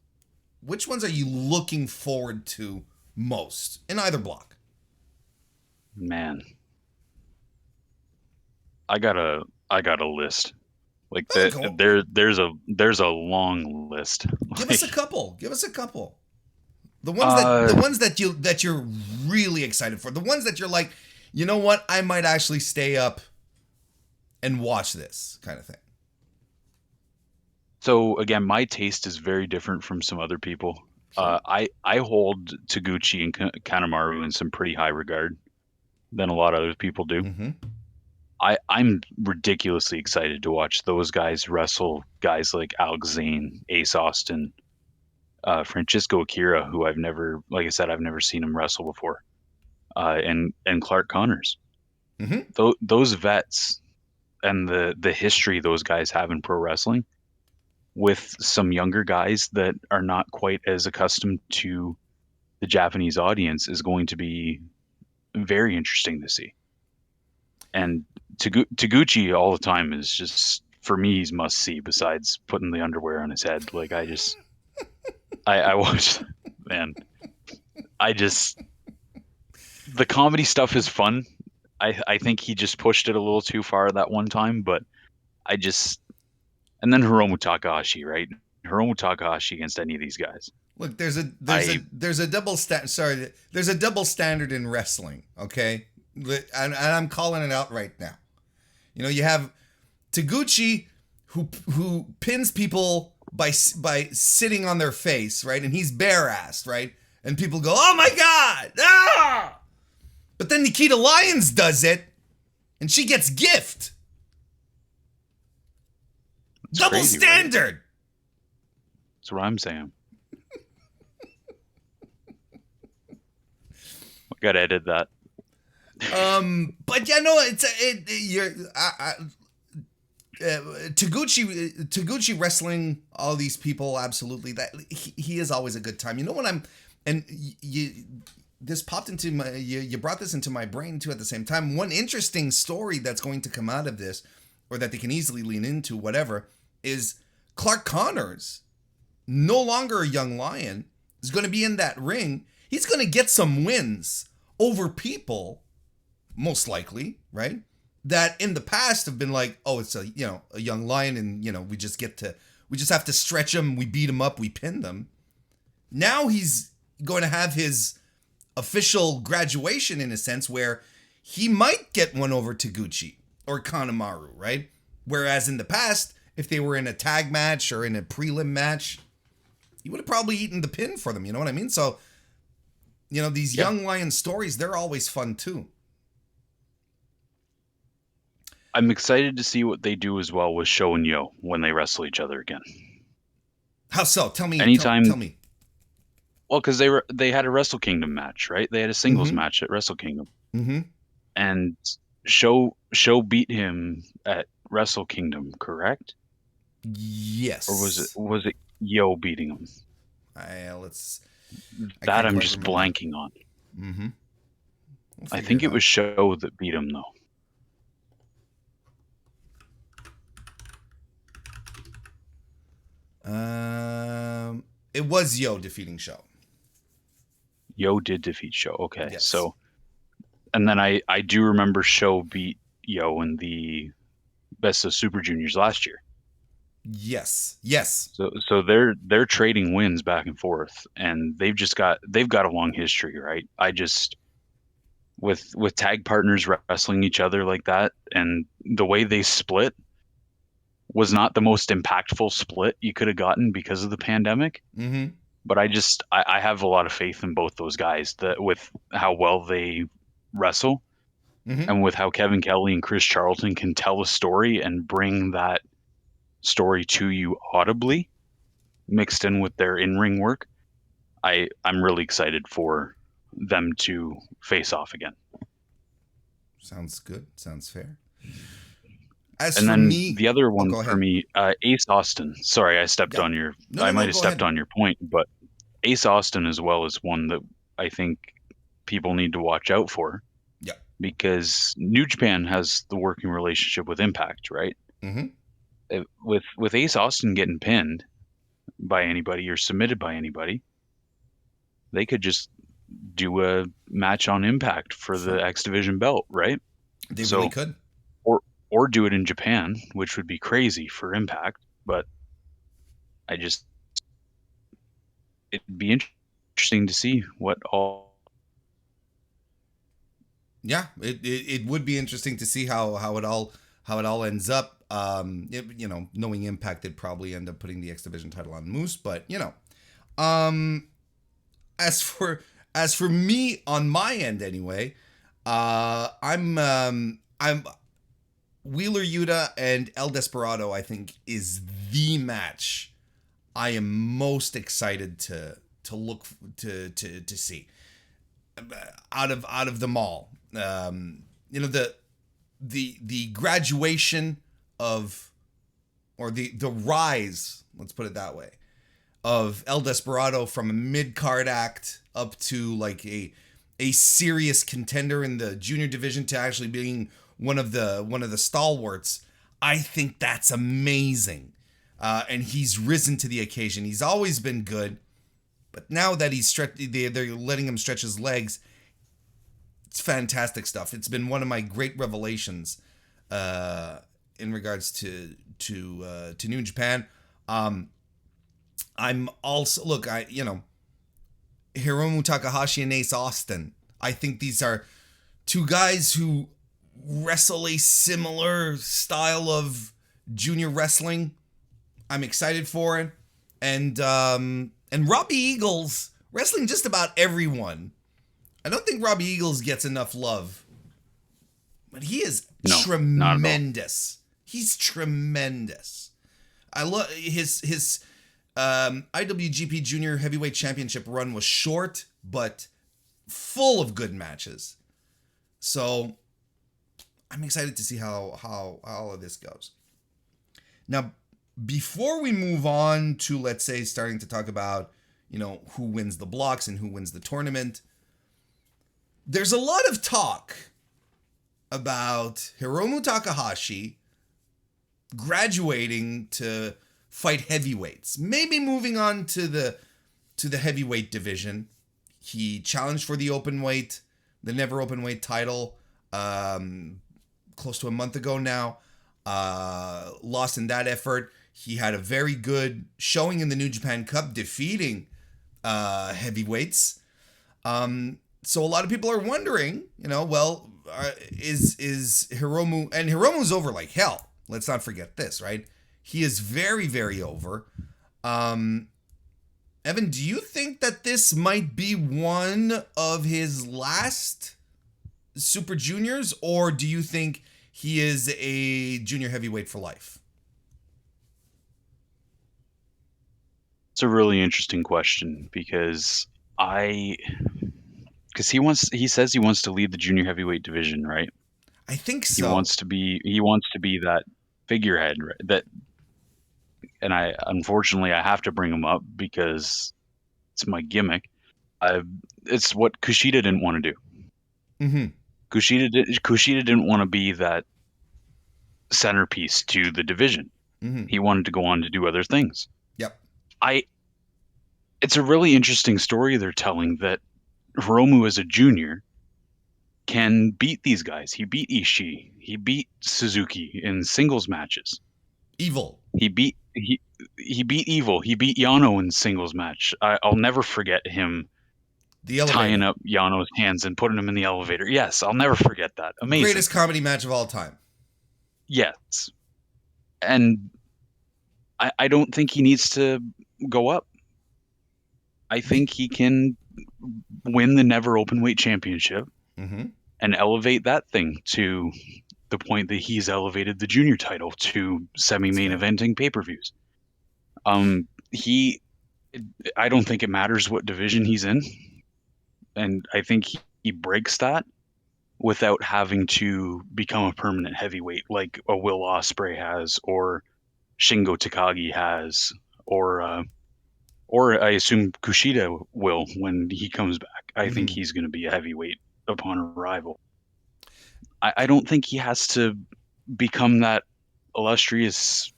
Which ones are you looking forward to most in either block? Man, I got a list. There's a long list. Give us a couple. The ones that you're really excited for. The ones that you're like, you know what? I might actually stay up and watch this kind of thing. So again, my taste is very different from some other people. Sure. I hold Taguchi and Kanemaru in some pretty high regard than a lot of other people do. Mm-hmm. I'm ridiculously excited to watch those guys wrestle guys like Alex Zane, Ace Austin, Francesco Akira, who I've never seen him wrestle before, and Clark Connors. Mm-hmm. Those vets and the history those guys have in pro wrestling, with some younger guys that are not quite as accustomed to the Japanese audience, is going to be very interesting to see. And Taguchi all the time is just, for me, he's must see, besides putting the underwear on his head. I watched, man, the comedy stuff is fun. I think he just pushed it a little too far that one time, but And then Hiromu Takahashi, right? Hiromu Takahashi against any of these guys. Look, there's a double there's a double standard in wrestling, okay? And I'm calling it out right now. You know, you have Taguchi who pins people by sitting on their face, right? And he's bare-assed, right? And people go, "Oh my god!" Ah! But then Nikita Lyons does it, and she gets gift. It's Double crazy, standard. Right? That's what I'm saying. We gotta edit that. But yeah, no, Taguchi wrestling all these people, absolutely. That he is always a good time. You know what this popped into my, you brought this into my brain too at the same time. One interesting story that's going to come out of this, or that they can easily lean into, whatever, is Clark Connors, no longer a young lion, is going to be in that ring. He's going to get some wins over people, most likely, right? That in the past have been like, oh, it's a young lion, and we just have to stretch him, we beat him up, we pin them. Now he's going to have his official graduation in a sense where he might get one over Taguchi or Kanemaru, right? Whereas in the past, if they were in a tag match or in a prelim match, he would have probably eaten the pin for them, you know what I mean? So, these young lion stories, they're always fun too. I'm excited to see what they do as well with Sho and Yo when they wrestle each other again. How so? Tell me. Anytime. Tell me. Well, because they had a Wrestle Kingdom match, right? They had a singles match at Wrestle Kingdom, and Sho beat him at Wrestle Kingdom, correct? Yes. Or was it Yo beating him? I'm just blanking on. I think it was Sho that beat him, though. It was Yo defeating Sho. Yo did defeat Sho. Okay, yes. So, and then I do remember Sho beat Yo in the Best of Super Juniors last year. Yes. So they're trading wins back and forth, and they've got a long history, right? With tag partners wrestling each other like that, and the way they split was not the most impactful split you could have gotten because of the pandemic. But I have a lot of faith in both those guys, that with how well they wrestle, and with how Kevin Kelly and Chris Charlton can tell a story and bring that story to you audibly, mixed in with their in-ring work. I'm really excited for them to face off again. Sounds good. Sounds fair. The other one for me, Ace Austin. Sorry, I stepped on your. I might have stepped on your point, but Ace Austin as well is one that I think people need to watch out for. Yeah. Because New Japan has the working relationship with Impact, right? With Ace Austin getting pinned by anybody or submitted by anybody, they could just do a match on Impact for the X Division belt, right? They really could. Or do it in Japan, which would be crazy for Impact, but it'd be interesting to see what all. Yeah, it would be interesting to see how it all ends up. Knowing Impact, they'd probably end up putting the X Division title on Moose, but as for me on my end anyway, I'm Wheeler Yuta and El Desperado, I think, is the match I am most excited to look to see out of them all. The graduation of, or the rise, let's put it that way, of El Desperado from a mid-card act up to like a serious contender in the junior division to actually being one of the stalwarts. I think that's amazing. And he's risen to the occasion. He's always been good, but now that they're letting him stretch his legs, it's fantastic stuff. It's been one of my great revelations in in regards to New Japan. I'm also Hiromu Takahashi and Ace Austin. I think these are two guys who wrestle a similar style of junior wrestling. I'm excited for it. And Robbie Eagles wrestling just about everyone. I don't think Robbie Eagles gets enough love. But he is tremendous. He's tremendous. I love his IWGP Junior Heavyweight Championship run was short, but full of good matches. So I'm excited to see how all of this goes. Now, before we move on to, let's say, starting to talk about, who wins the blocks and who wins the tournament, there's a lot of talk about Hiromu Takahashi graduating to fight heavyweights, maybe moving on to the heavyweight division. He challenged for the never open weight title, close to a month ago now. Lost in that effort. He had a very good showing in the New Japan Cup, defeating heavyweights. So a lot of people are wondering, is Hiromu, and Hiromu's over like hell. Let's not forget this, right? He is very, very over. Evan, do you think that this might be one of his last Super Juniors, or do you think he is a junior heavyweight for life? It's a really interesting question because he says he wants to lead the junior heavyweight division, right? I think so. He wants to be that figurehead, right? And unfortunately I have to bring him up because it's my gimmick. It's what Kushida didn't want to do. Mm-hmm. Kushida didn't want to be that centerpiece to the division. Mm-hmm. He wanted to go on to do other things. Yep. It's a really interesting story they're telling that Hiromu as a junior can beat these guys. He beat Ishii. He beat Suzuki in singles matches. Evil. He beat Evil. He beat Yano in singles match. I'll never forget him tying up Yano's hands and putting him in the elevator. Yes, I'll never forget that. Amazing. Greatest comedy match of all time. Yes. And I don't think he needs to go up. I think he can win the never openweight championship and elevate that thing to the point that he's elevated the junior title to semi-main eventing pay-per-views. I don't think it matters what division he's in. And I think he breaks that without having to become a permanent heavyweight like a Will Ospreay has, or Shingo Takagi has, or I assume Kushida will when he comes back. I think he's going to be a heavyweight upon arrival. I don't think he has to become that illustrious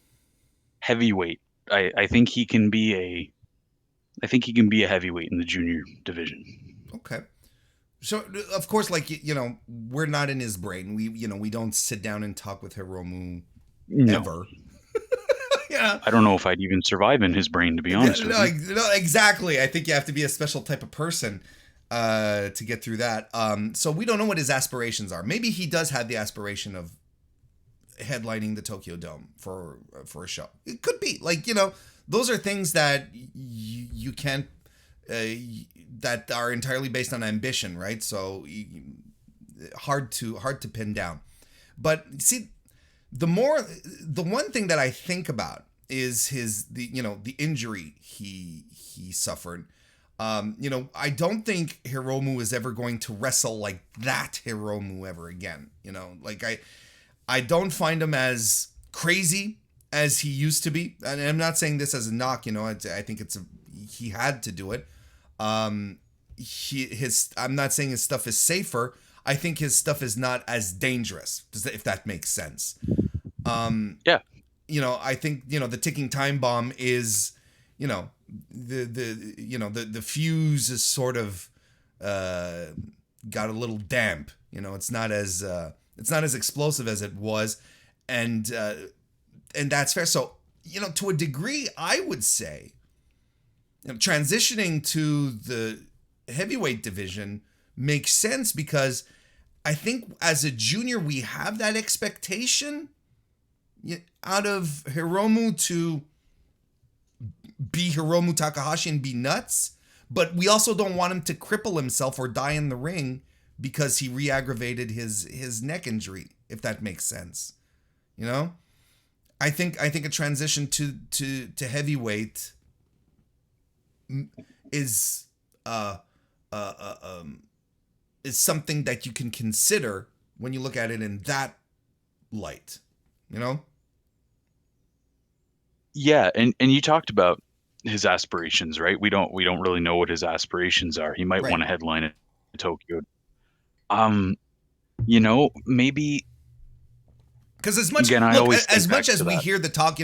heavyweight. I think he can be a heavyweight in the junior division. Okay. So, of course, we're not in his brain. We don't sit down and talk with Hiromu ever. Yeah. I don't know if I'd even survive in his brain, to be honest with you. No, exactly. I think you have to be a special type of person to get through that. So we don't know what his aspirations are. Maybe he does have the aspiration of headlining the Tokyo Dome for a show. It could be. Those are things that you can't... that are entirely based on ambition, right? So hard to pin down. But see, the one thing that I think about is the injury he suffered. I don't think Hiromu is ever going to wrestle like that Hiromu ever again. I don't find him as crazy as he used to be. And I'm not saying this as a knock, I think he had to do it. I'm not saying his stuff is safer. I think his stuff is not as dangerous, if that makes sense. Yeah. I think, the ticking time bomb is, the fuse is sort of got a little damp. It's not as explosive as it was. and that's fair. So, to a degree, I would say, transitioning to the heavyweight division makes sense because I think as a junior we have that expectation out of Hiromu to be Hiromu Takahashi and be nuts, but we also don't want him to cripple himself or die in the ring because he re-aggravated his neck injury, if that makes sense. I think a transition to heavyweight is something that you can consider when you look at it in that light, Yeah, and you talked about his aspirations, right? We don't really know what his aspirations are. He might Right. want to headline in Tokyo. Maybe because as much again, I look always as think back much as to we that. hear the talk,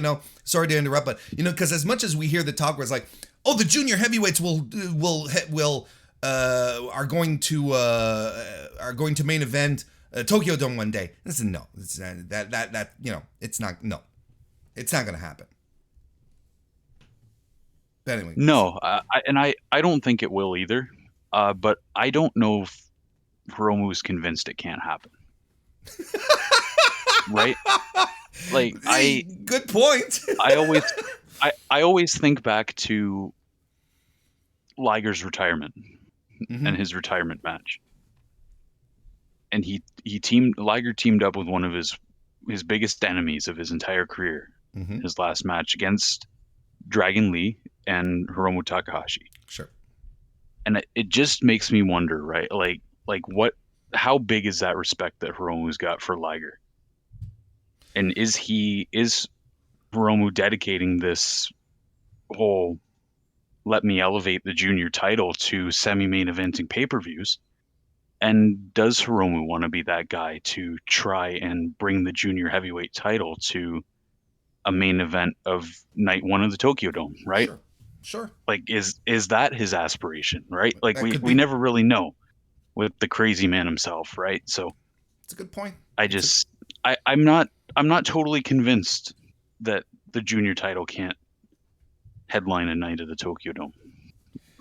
sorry to interrupt, but because as much as we hear the talk where it's like, oh, the junior heavyweights are going to main event Tokyo Dome one day. Listen, no, it's it's not going to happen. But anyway, No, I don't think it will either. But I don't know if Hiromu's convinced it can't happen. Right? Like good point. I always think back to Liger's retirement and his retirement match. And Liger teamed up with one of his biggest enemies of his entire career. His last match against Dragon Lee and Hiromu Takahashi. Sure. And it just makes me wonder, right? Like how big is that respect that Hiromu's got for Liger? And is Hiromu dedicating this whole let me elevate the junior title to semi-main eventing pay-per-views? And does Hiromu want to be that guy to try and bring the junior heavyweight title to a main event of night one of the Tokyo Dome, right? Sure. Like, is that his aspiration, right? Like, That we never really know with the crazy man himself, right? So it's a good point. I'm not totally convinced that the junior title can't headline a night of the Tokyo Dome.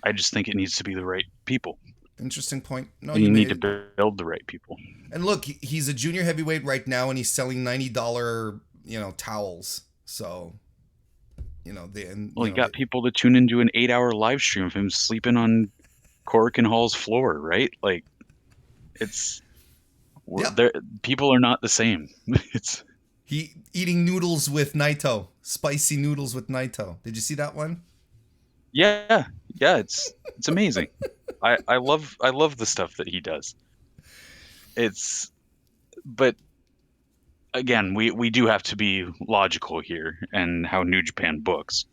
I just think it needs to be the right people. Interesting point. No, and you need to build the right people. And look, he's a junior heavyweight right now, and he's selling $90, towels. So, you got people to tune into an 8-hour live stream of him sleeping on Korakuen Hall's floor, right? Like, people are not the same. He eating noodles with Naito, spicy noodles with Naito. Did you see that one? Yeah, it's amazing. I love the stuff that he does. But again, we do have to be logical here and how New Japan books.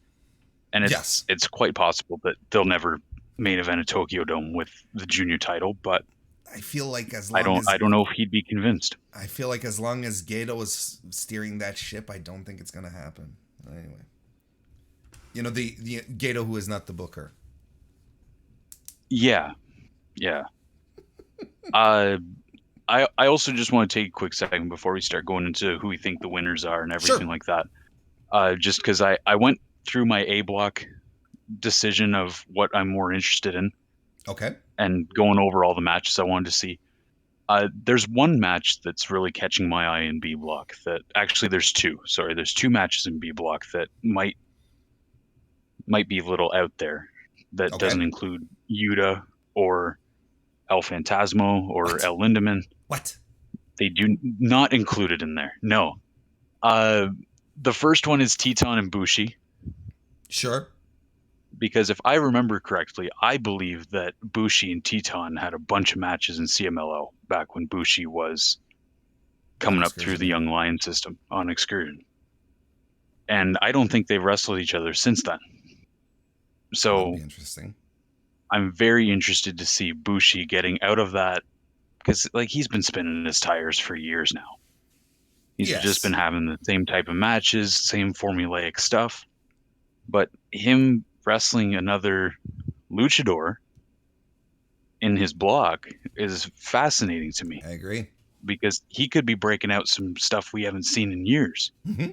And it's quite possible that they'll never main event a Tokyo Dome with the junior title, but I feel like I don't know if he'd be convinced. I feel like as long as Gedo is steering that ship, I don't think it's going to happen. Anyway. The Gedo who is not the booker. Yeah. I also just want to take a quick second before we start going into who we think the winners are and everything like that. Just because I went through my A block decision of what I'm more interested in. Okay. And going over all the matches I wanted to see. There's one match that's really catching my eye in B block that actually there's two. Sorry, there's two matches in B block that might be a little out there that doesn't include Yuta or El Phantasmo or El Lindemann. What? They do not include it in there. No. The first one is Teton and Bushi. Sure. Because if I remember correctly, I believe that Bushi and Teton had a bunch of matches in CMLL back when Bushi was coming up through the Young Lion system on Excursion. And I don't think they've wrestled each other since then. So that'd be interesting. I'm very interested to see Bushi getting out of that, because he's been spinning his tires for years now. He's just been having the same type of matches, same formulaic stuff. But him wrestling another luchador in his block is fascinating to me. I agree. because he could be breaking out some stuff we haven't seen in years. Mm-hmm.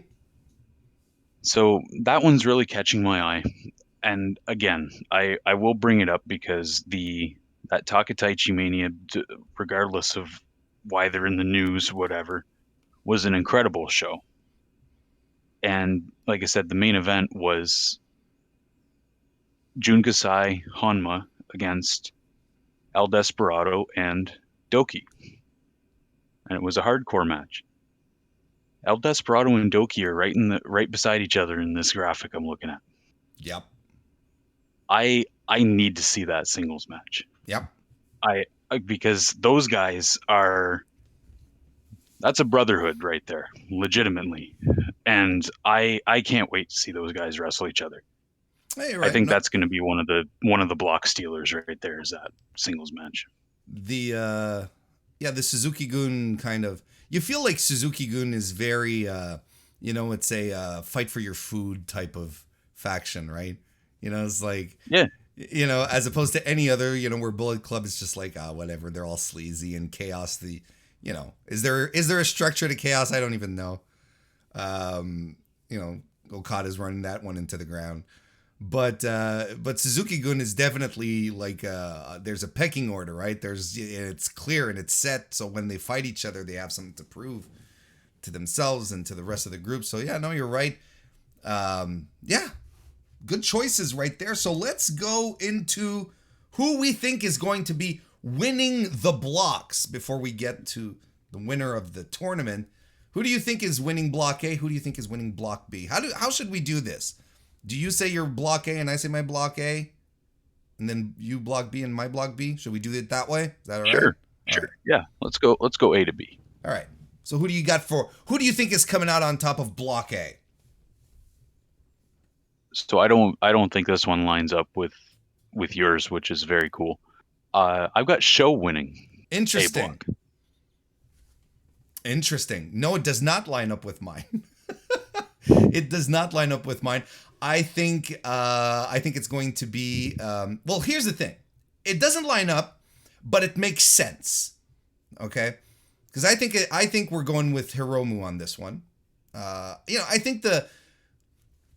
So that one's really catching my eye. And again, I will bring it up because that Takataichi Mania, regardless of why they're in the news, whatever, was an incredible show. And like I said, the main event was Jun Kasai Hanma against El Desperado and Doki. And it was a hardcore match. El Desperado and Doki are right beside each other in this graphic I'm looking at. Yep. I need to see that singles match. Yep. Because those guys that's a brotherhood right there, legitimately. And I can't wait to see those guys wrestle each other. Hey, right. I think that's going to be one of the block stealers right there, is that singles match. The Suzuki-gun kind of, you feel like Suzuki-gun is very it's a fight for your food type of faction, right? It's like, yeah, as opposed to any other, where Bullet Club is just like, whatever, they're all sleazy, and Chaos, is there a structure to Chaos? I don't even know. Okada's running that one into the ground. But Suzuki-gun is definitely like, there's a pecking order, right? It's clear and it's set. So when they fight each other, they have something to prove to themselves and to the rest of the group. So yeah, no, you're right. Good choices right there. So let's go into who we think is going to be winning the blocks before we get to the winner of the tournament. Who do you think is winning Block A? Who do you think is winning Block B? How should we do this? Do you say your Block A and I say my Block A? And then you Block B and my Block B? Should we do it that way? Is that all right? Sure. Right. Yeah. Let's go A to B. All right. So who do you you think is coming out on top of Block A? So I don't think this one lines up with yours, which is very cool. I've got Show winning. Interesting. Interesting. No, it does not line up with mine. It does not line up with mine. I think it's going to be. Well, here's the thing. It doesn't line up, but it makes sense. Okay, because I think we're going with Hiromu on this one. I think the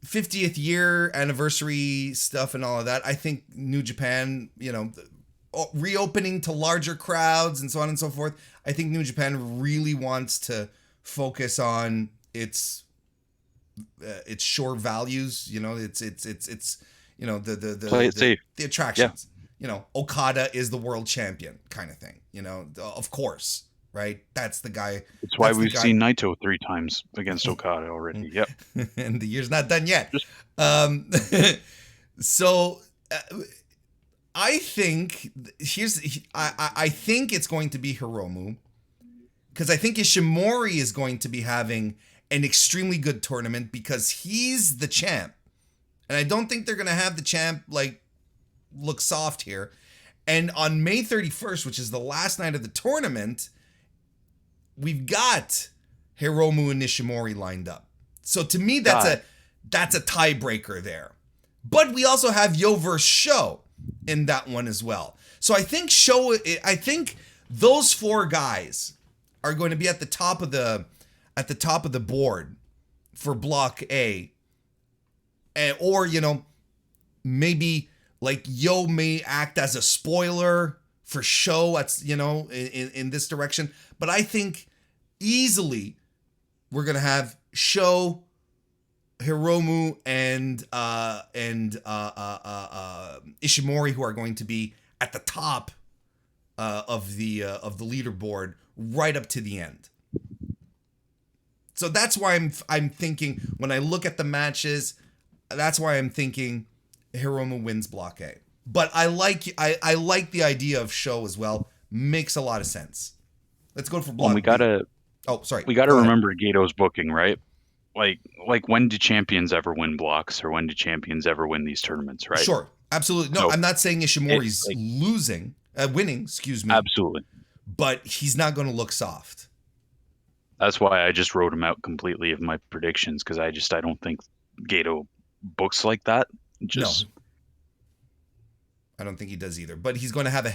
50th year anniversary stuff and all of that. I think New Japan, reopening to larger crowds and so on and so forth. I think New Japan really wants to focus on its shore values. It's Play it safe. The attractions. Yeah. Okada is the world champion kind of thing. Of course, right? That's the guy. It's why we've seen Naito 3 times against Okada already. Yep. And the year's not done yet. So I think I think it's going to be Hiromu, because I think Ishimori is going to be having an extremely good tournament because he's the champ. And I don't think they're going to have the champ look soft here. And on May 31st, which is the last night of the tournament, we've got Hiromu and Ishimori lined up. So to me, that's a tiebreaker there. But we also have Yo versus Sho in that one as well. So I think those 4 guys are going to be at the top of the board for Block A. Or maybe like Yo may act as a spoiler for Sho in this direction. But I think easily we're going to have Sho, Hiromu, and Ishimori, who are going to be at the top of the leaderboard right up to the end. So that's why I'm thinking, when I look at the matches, that's why I'm thinking Hiromu wins Block A. But I like the idea of Sho as well. Makes a lot of sense. Let's go for Block B. Oh, sorry. We gotta remember Gato's booking, right? Like when do champions ever win blocks, or when do champions ever win these tournaments, right? Sure, absolutely. No, I'm not saying Ishimori's winning. Excuse me. Absolutely. But he's not going to look soft. That's why I just wrote him out completely of my predictions, because I don't think Gato books like that. No, I don't think he does either. But he's going to have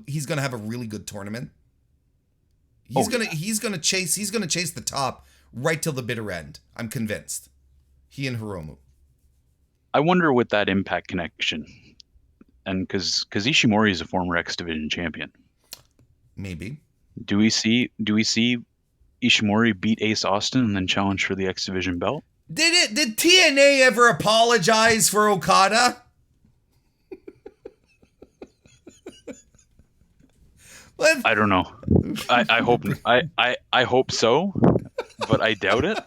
he's going to have a really good tournament. He's gonna chase the top right till the bitter end. I'm convinced. He and Hiromu. I wonder with that Impact connection, and because Ishimori is a former X Division champion. Maybe. Do we see Ishimori beat Ace Austin and then challenge for the X Division belt? Did TNA ever apologize for Okada? I don't know. I hope so, but I doubt it.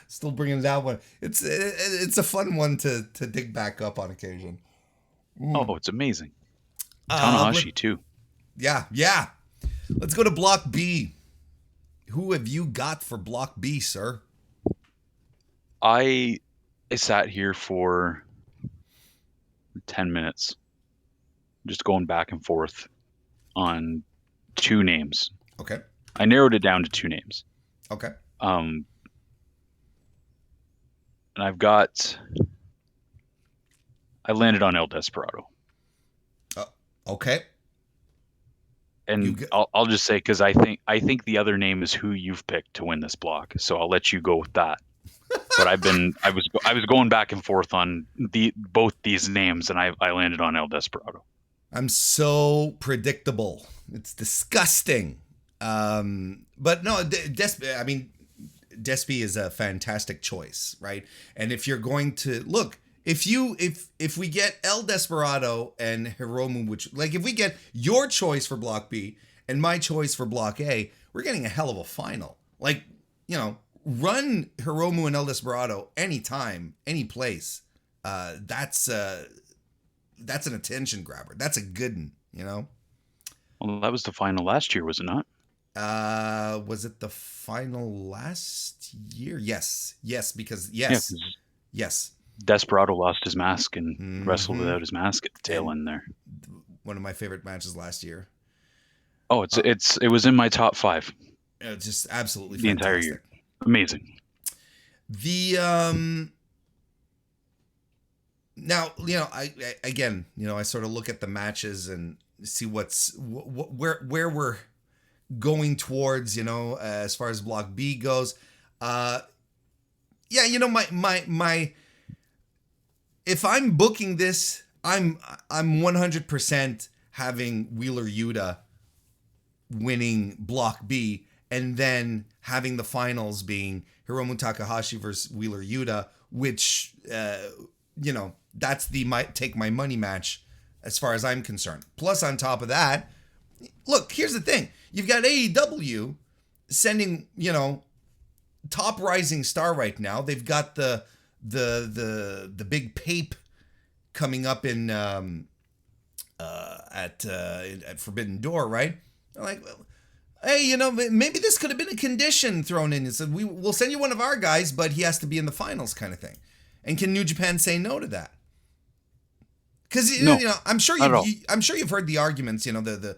Still bringing that one. It's a fun one to dig back up on occasion. Oh, it's amazing. Tanahashi too. Yeah. Let's go to Block B. Who have you got for Block B, sir? I sat here for 10 minutes, just going back and forth on two names. Okay. I narrowed it down to two names. Okay. And I landed on El Desperado. Okay. And I'll just say, because I think the other name is who you've picked to win this block, so I'll let you go with that. But I was going back and forth on both these names, and I landed on El Desperado. I'm so predictable. It's disgusting. But no, Despy is a fantastic choice, right? And if you're going to look, if we get El Desperado and Hiromu, if we get your choice for Block B and my choice for Block A, we're getting a hell of a final. Run Hiromu and El Desperado anytime, any place. That's an attention grabber. That's a good one, Well, that was the final last year, was it not? Was it the final last year? Yes, because yes. Desperado lost his mask and wrestled without his mask at the tail end there. One of my favorite matches last year. Oh, it was in my top 5. Just absolutely the fantastic. Entire year. Amazing. Now, I sort of look at the matches and see where we're going towards, as far as Block B goes. My if I'm booking this, I'm 100% having Wheeler Yuta winning Block B, and then having the finals being Hiromu Takahashi versus Wheeler Yuta, which that's the take my money match as far as I'm concerned. Plus, on top of that, look, here's the thing: you've got AEW sending top rising star right now. They've got the big pape coming up in at Forbidden Door, right? They're like, hey, maybe this could have been a condition thrown in. It said we'll send you one of our guys, but he has to be in the finals, kind of thing. And can New Japan say no to that? Because I'm sure you've heard the arguments. The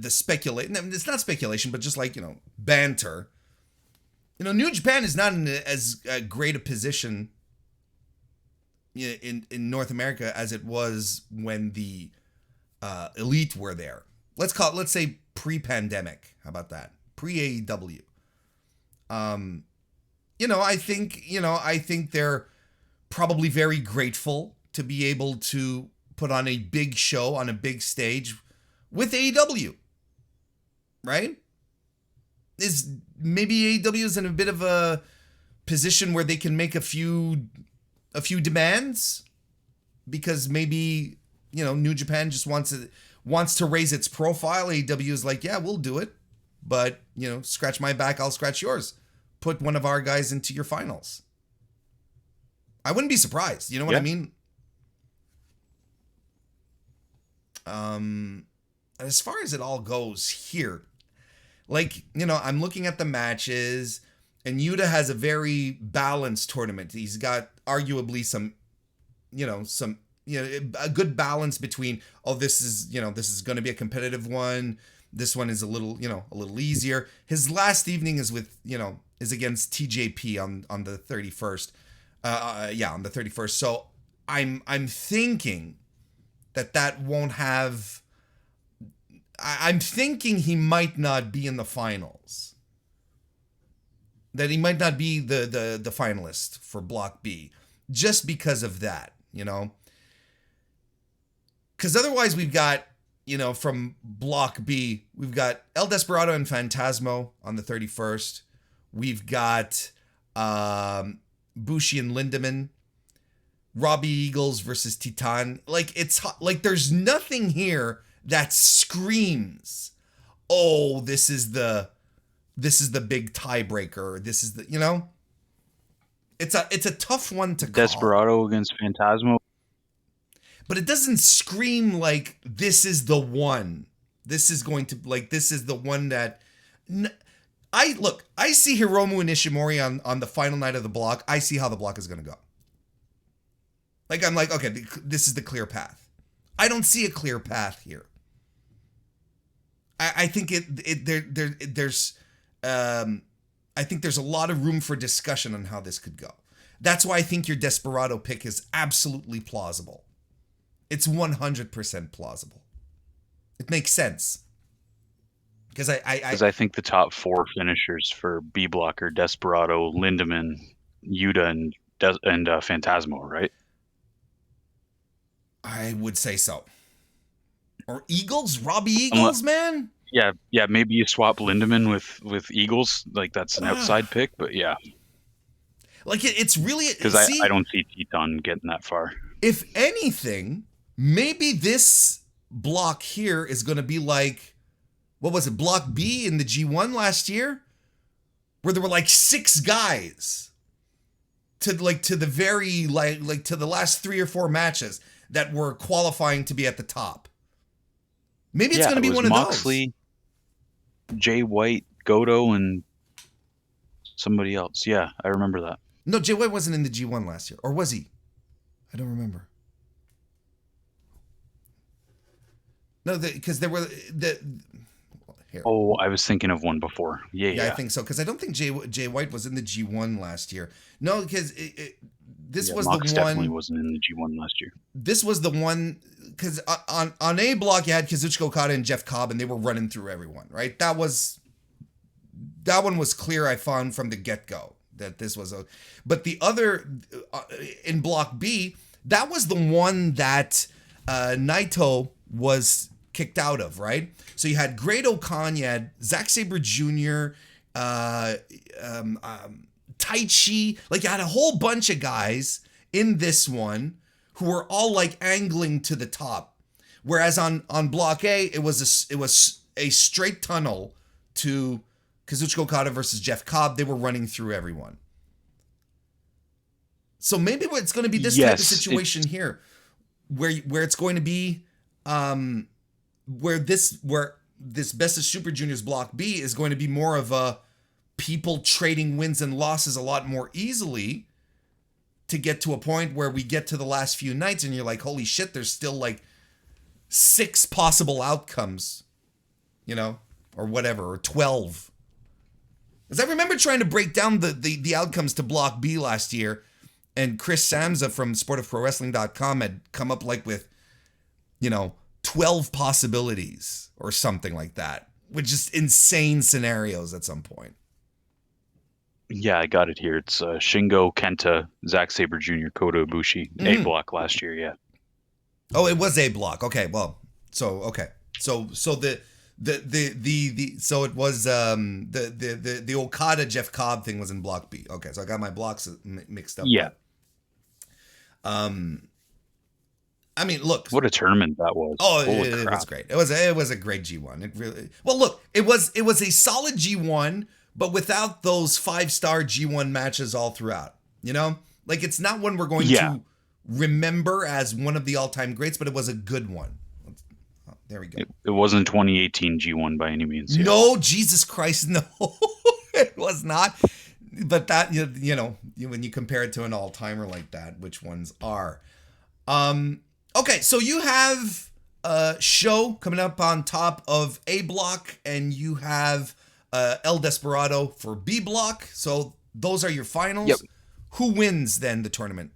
speculation. It's not speculation, but just banter. New Japan is not in as great a position in North America as it was when the Elite were there. Let's say pre-pandemic. How about that? Pre-AEW. I think they're probably very grateful to be able to put on a big show on a big stage with AEW. Right? Maybe AEW is in a bit of a position where they can make a few demands, because maybe New Japan just wants to raise its profile. AEW is like, yeah, we'll do it, but scratch my back, I'll scratch yours. Put one of our guys into your finals. I wouldn't be surprised. You know what I mean? As far as it all goes here, I'm looking at the matches, and Yuta has a very balanced tournament. He's got arguably some a good balance between, this is going to be a competitive one. This one is a little easier. His last evening is is against TJP on the 31st. On the 31st. So I'm thinking that won't have I'm thinking he might not be in the finals. That he might not be the finalist for Block B, just because of that, you know? Because otherwise we've got, you know, from Block B, we've got El Desperado and Phantasmo on the 31st. We've got Bushi and Lindemann. Robbie Eagles versus Titan. Like, it's like there's nothing here that screams, oh, this is the big tiebreaker. This is the, you know, it's a tough one to call. Desperado against Phantasmo. But it doesn't scream like this is the one. This is going to, like, this is the one that I see Hiromu and Ishimori on the final night of the block. I see how the block is going to go. Like, I'm like, okay, this is the clear path. I don't see a clear path here. I think there's I think there's a lot of room for discussion on how this could go. That's why I think your Desperado pick is absolutely plausible. It's 100% plausible. It makes sense. Because I think the top 4 finishers for B block are Desperado, Lindemann, Yuta, and Phantasmo, right? I would say so. Or Eagles? Robbie Eagles, man? Yeah, maybe you swap Lindemann with Eagles. Like, that's an outside pick, but yeah. Like, it's really... Because I don't see Titan getting that far. If anything, maybe this block here is going to be like... What was it? Block B in the G1 last year? Where there were like 6 guys to the very... Like to the last 3 or 4 matches that were qualifying to be at the top. Maybe it's going to be one of Moxley, those. Jay White, Goto, and somebody else. Yeah, I remember that. No, Jay White wasn't in the G1 last year. Or was he? I don't remember. No, because there were... Here. Oh, I was thinking of one before. Yeah. I think so, because I don't think Jay White was in the G1 last year. No, because this was Mox the one... definitely wasn't in the G1 last year. This was the one... Because on A block, you had Kazuchika Okada and Jeff Cobb, and they were running through everyone, right? That one was clear, I found, from the get-go, that this was a... But the other, in block B, that was the one that Naito was kicked out of, right? So you had Great Okan, you had Zack Sabre Jr., Taichi, like you had a whole bunch of guys in this one who were all like angling to the top. Whereas on block A, it was a straight tunnel to Kazuchika Okada versus Jeff Cobb. They were running through everyone. So maybe it's going to be this type of situation here, where it's going to be where this Best of Super Juniors block B is going to be more of a people trading wins and losses a lot more easily, to get to a point where we get to the last few nights and you're like, holy shit, there's still like 6 possible outcomes, you know, or whatever, or 12. Because I remember trying to break down the outcomes to block B last year, and Chris Samza from sportofprowrestling.com had come up like with, you know, 12 possibilities or something like that, with just insane scenarios at some point. Yeah, I got it here. It's Shingo, Kenta, Zack Sabre Jr., Kota Ibushi. A block last year, yeah. Oh, it was A block. Okay, well, so okay, so it was the Okada Jeff Cobb thing was in block B. Okay, so I got my blocks mixed up. Yeah. I mean, look. What a tournament that was. Oh, it was great. It was a great G1. It really, well, look, it was a solid G1, but without those 5-star G1 matches all throughout. You know, like, it's not one we're going to remember as one of the all-time greats, but it was a good one. Oh, there we go. It wasn't 2018 G1 by any means. Yeah. No, Jesus Christ, no, it was not. But that, you know, when you compare it to an all-timer like that, which ones are? Okay, so you have a show coming up on top of A block, and you have El Desperado for B block. So those are your finals. Yep. Who wins then the tournament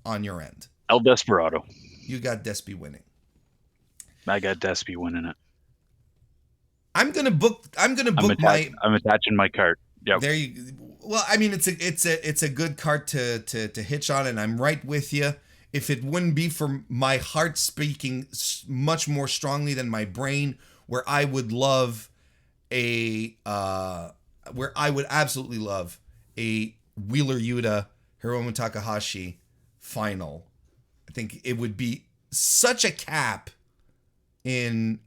on your end? El Desperado. You got Despi winning. I got Despi winning it. I'm gonna book my. I'm attaching my cart. Yep. There you. Well, I mean, it's a good cart to hitch on, and I'm right with you. If it wouldn't be for my heart speaking much more strongly than my brain, where I would love where I would absolutely love a Wheeler Yuta Hiromu Takahashi final. I think it would be such a cap in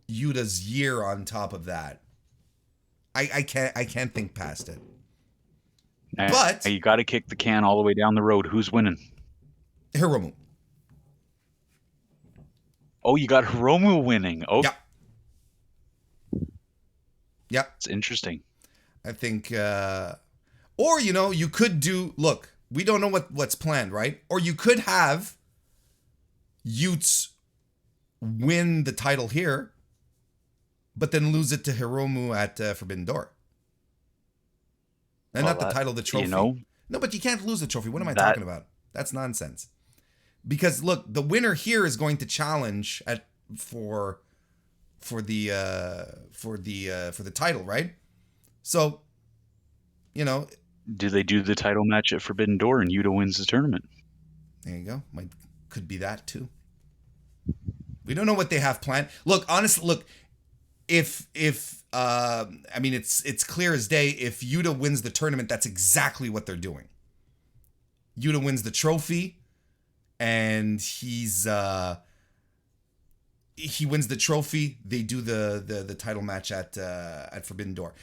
Yuta's year on top of that. I can't think past it. But you got to kick the can all the way down the road. Who's winning? Hiromu. Oh, you got Hiromu winning. Oh, Yep. Yep. It's interesting. I think, or you could do. Look, we don't know what's planned, right? Or you could have Utes win the title here, but then lose it to Hiromu at Forbidden Door. And not the title, the trophy. No, but you can't lose the trophy. What am I talking about? That's nonsense. Because look, the winner here is going to challenge for the title, right? So, do they do the title match at Forbidden Door and Yuta wins the tournament? There you go. Could be that too. We don't know what they have planned. Look, honestly, if I mean it's clear as day, if Yuta wins the tournament, that's exactly what they're doing. Yuta wins the trophy, and he wins the trophy. They do the title match at Forbidden Door.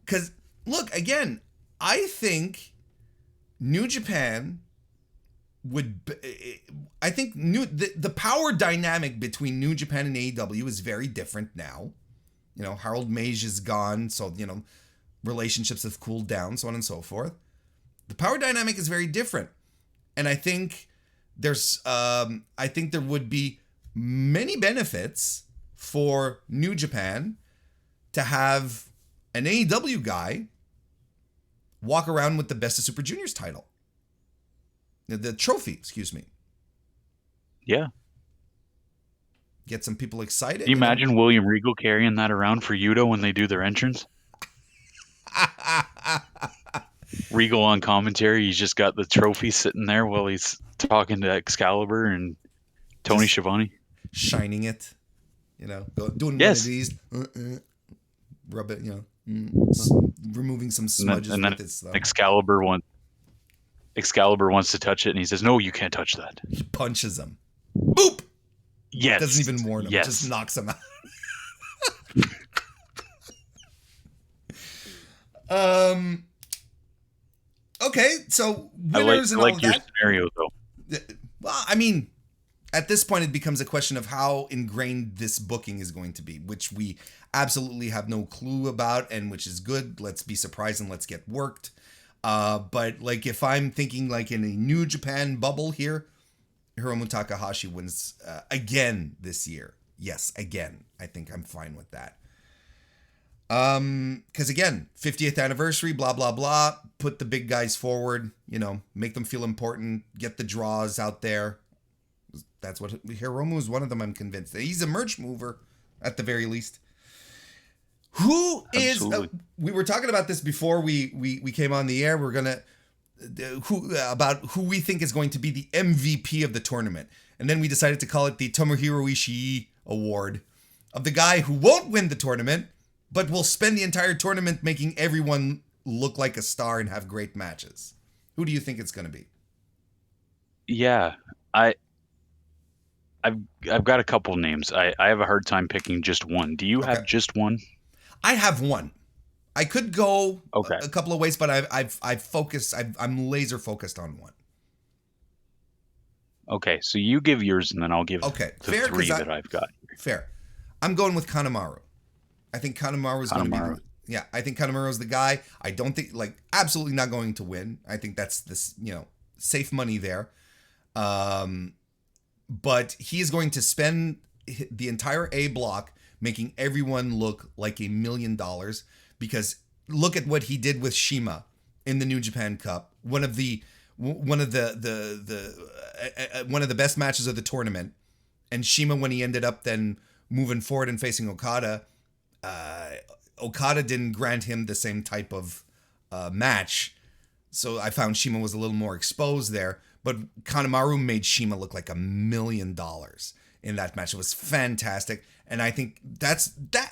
Because look, again, I think New Japan I think the power dynamic between New Japan and AEW is very different now. Harold Mage is gone, so relationships have cooled down, so on and so forth. The power dynamic is very different, and I think there would be many benefits for New Japan to have an AEW guy walk around with the Best of Super Juniors title, the trophy, excuse me. Yeah. Get some people excited. Can you imagine William Regal carrying that around for Yuta when they do their entrance? Regal on commentary, he's just got the trophy sitting there while he's talking to Excalibur and Tony Schiavone. Shining it, doing yes. one of these, rub it, removing some smudges and then with his thumb. Excalibur wants to touch it, and he says, "No, you can't touch that." He punches him. Boop! Yes. Doesn't even warn him. Yes. Just knocks him out. Okay, so winners and all of that. I like your scenario, though. Well, I mean, at this point, it becomes a question of how ingrained this booking is going to be, which we absolutely have no clue about, and which is good. Let's be surprised and let's get worked. But if I'm thinking in a New Japan bubble here, Hiromu Takahashi wins again this year. Yes, again. I think I'm fine with that. Because again, 50th anniversary, blah, blah, blah. Put the big guys forward, make them feel important, get the draws out there. That's what Hiromu is one of them, I'm convinced. He's a merch mover at the very least. Who is we were talking about this before we came on the air. We're gonna who we think is going to be the MVP of the tournament, and then we decided to call it the Tomohiro Ishii Award of the guy who won't win the tournament but will spend the entire tournament making everyone look like a star and have great matches. Who do you think it's going to be? Yeah, I've got a couple names. I have a hard time picking just one. Do you have just one? I have one. I could go a couple of ways, but I've focused. I'm laser focused on one. Okay, so you give yours, and then I'll give the three that I've got. Fair. I'm going with Kanemaru. I think Kanemaru is going to be. Yeah, I think Kanemaru is the guy. I don't think absolutely not going to win. I think that's this safe money there. But he is going to spend the entire A block making everyone look like $1 million, because look at what he did with Shima in the New Japan Cup. One of the best matches of the tournament. And Shima, when he ended up then moving forward and facing Okada, Okada didn't grant him the same type of match. So I found CIMA was a little more exposed there. But Kanemaru made CIMA look like $1 million in that match. It was fantastic. And I think that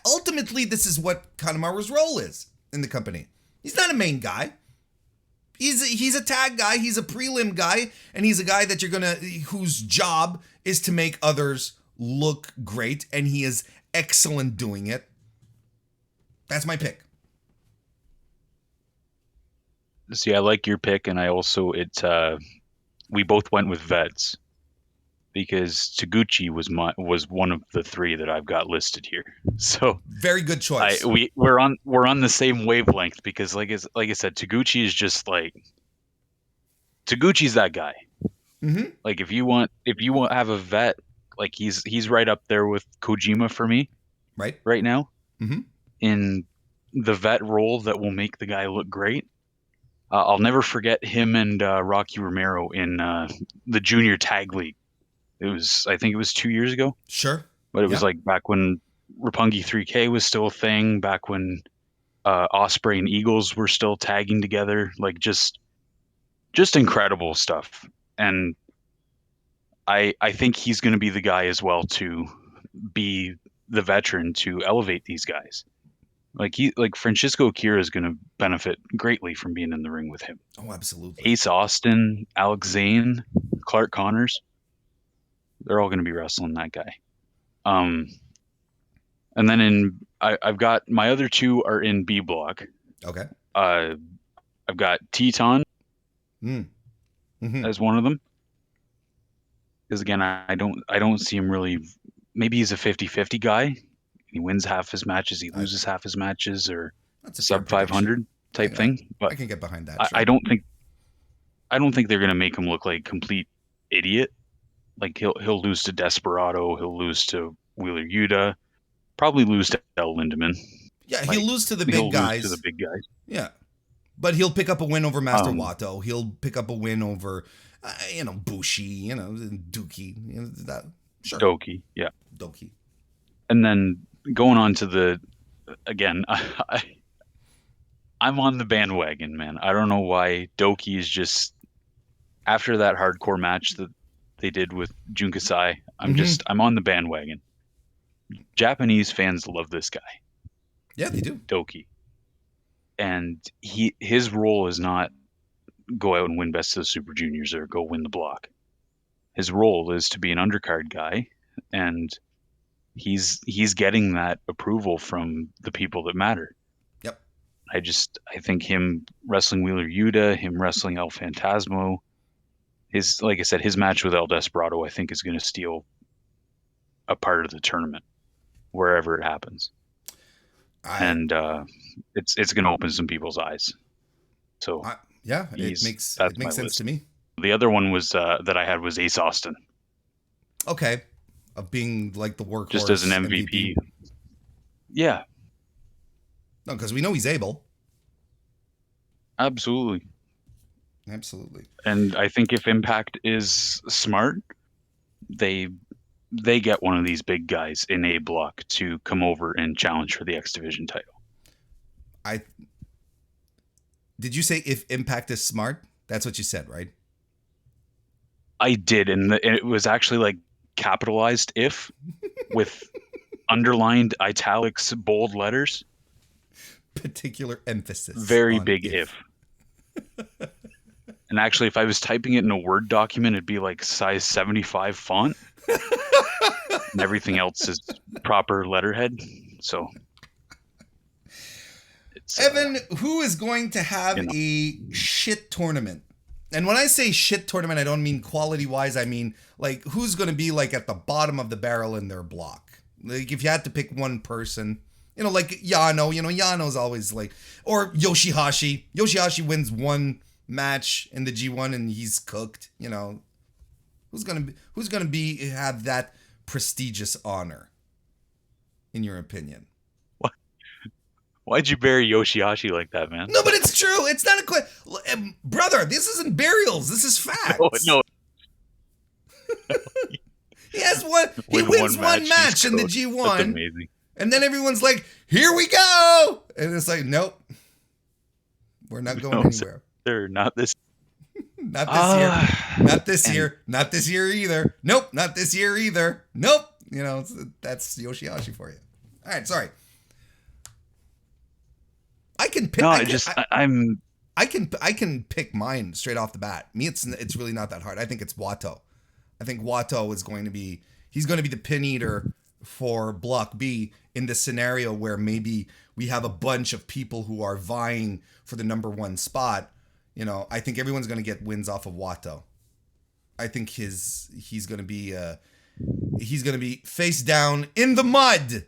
ultimately this is what Kanemaru's role is in the company. He's not a main guy. He's a tag guy, he's a prelim guy, and he's a guy that whose job is to make others look great, and he is excellent doing it. That's my pick. See, I like your pick, and I also we both went with vets because Taguchi was one of the three that I've got listed here. So very good choice. We're on the same wavelength because like I said, Taguchi is just like Taguchi's that guy. Mm-hmm. Like if you want have a vet, like he's right up there with Kojima for me. Right now. Mm-hmm. In the vet role that will make the guy look great. I'll never forget him and Rocky Romero in the Junior Tag League. I think it was 2 years ago. Sure. But it was like back when Roppongi 3K was still a thing, back when Osprey and Eagles were still tagging together, like just incredible stuff. And I think he's going to be the guy as well to be the veteran to elevate these guys. Like Francesco Akira is going to benefit greatly from being in the ring with him. Oh, absolutely. Ace Austin, Alex Zane, Clark Connors, they're all going to be wrestling that guy. And then I've got my other two are in B block. Okay. I've got Teton as one of them. Because again, I don't see him really. Maybe he's a 50-50 guy. He wins half his matches, he loses half his matches, or sub 500 type thing. But I can get behind that. Sure. I don't think they're gonna make him look like a complete idiot. Like he'll lose to Desperado, he'll lose to Wheeler Yuta, probably lose to El Lindemann. Yeah, he'll lose to the big guys. To the big guys. Yeah, but he'll pick up a win over Master Wato. He'll pick up a win over, Bushi. Dookie. That sure. Doki, yeah. Doki. And then going on to again, I'm on the bandwagon, man. I don't know why Doki is just after that hardcore match that they did with Jun Kasai. I'm on the bandwagon. Japanese fans love this guy. Yeah, they do. Doki. And his role is not go out and win Best of the Super Juniors or go win the block. His role is to be an undercard guy, and he's getting that approval from the people that matter. Yep. I think him wrestling Wheeler Yuta, him wrestling El Phantasmo, like I said, his match with El Desperado, I think is going to steal a part of the tournament wherever it happens. And it's going to open some people's eyes. So it makes sense to me. The other one was that I had was Ace Austin. Okay. Of being like the workhorse. Just as an MVP. Yeah. No, because we know he's able. Absolutely. And I think if Impact is smart, they get one of these big guys in A block to come over and challenge for the X Division title. Did you say if Impact is smart? That's what you said, right? I did, and it was actually like capitalized if with underlined italics, bold letters. Particular emphasis. Very big if. And actually, if I was typing it in a Word document, it'd be like size 75 font. And everything else is proper letterhead. So, Evan, who is going to have a shit tournament? And when I say shit tournament, I don't mean quality-wise. I mean, like, who's going to be, like, at the bottom of the barrel in their block? Like, if you had to pick one person, like Yano. Yano's always, like... Or Yoshihashi. Yoshihashi wins one match in the G1 and he's cooked, Who's going to have that prestigious honor, in your opinion? Why'd you bury Yoshihashi like that, man? No, but it's true. It's not a brother, this isn't burials. This is facts. No. He has He with wins one one match. match in the That's G1. amazing. And then everyone's like, here we go. And it's like, nope, we're not going No, anywhere. they're not this. Not this year. Not this and- year. Not this year either. Nope. Not this year either. Nope. You know, that's Yoshihashi for you. All right. Sorry. I can pick. No, I can pick mine straight off the bat. Me, it's really not that hard. I think it's Wato. I think Wato is going to be the pin eater for Block B in the scenario where maybe we have a bunch of people who are vying for the number one spot. You know, I think everyone's going to get wins off of Wato. I think he's going to be face down in the mud.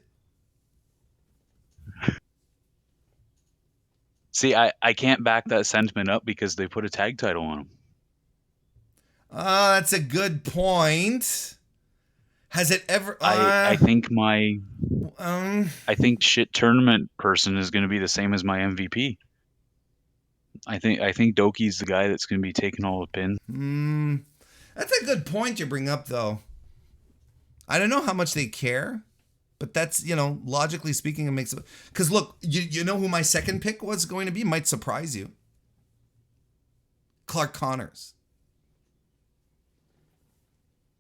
See, I can't back that sentiment up because they put a tag title on him. That's a good point. Has it ever? I think I think shit tournament person is going to be the same as my MVP. I think Doki's the guy that's going to be taking all the pins. That's a good point you bring up, though. I don't know how much they care, but that's, you know, logically speaking, it makes it. Because look, you know who my second pick was going to be? Might surprise you. Clark Connors.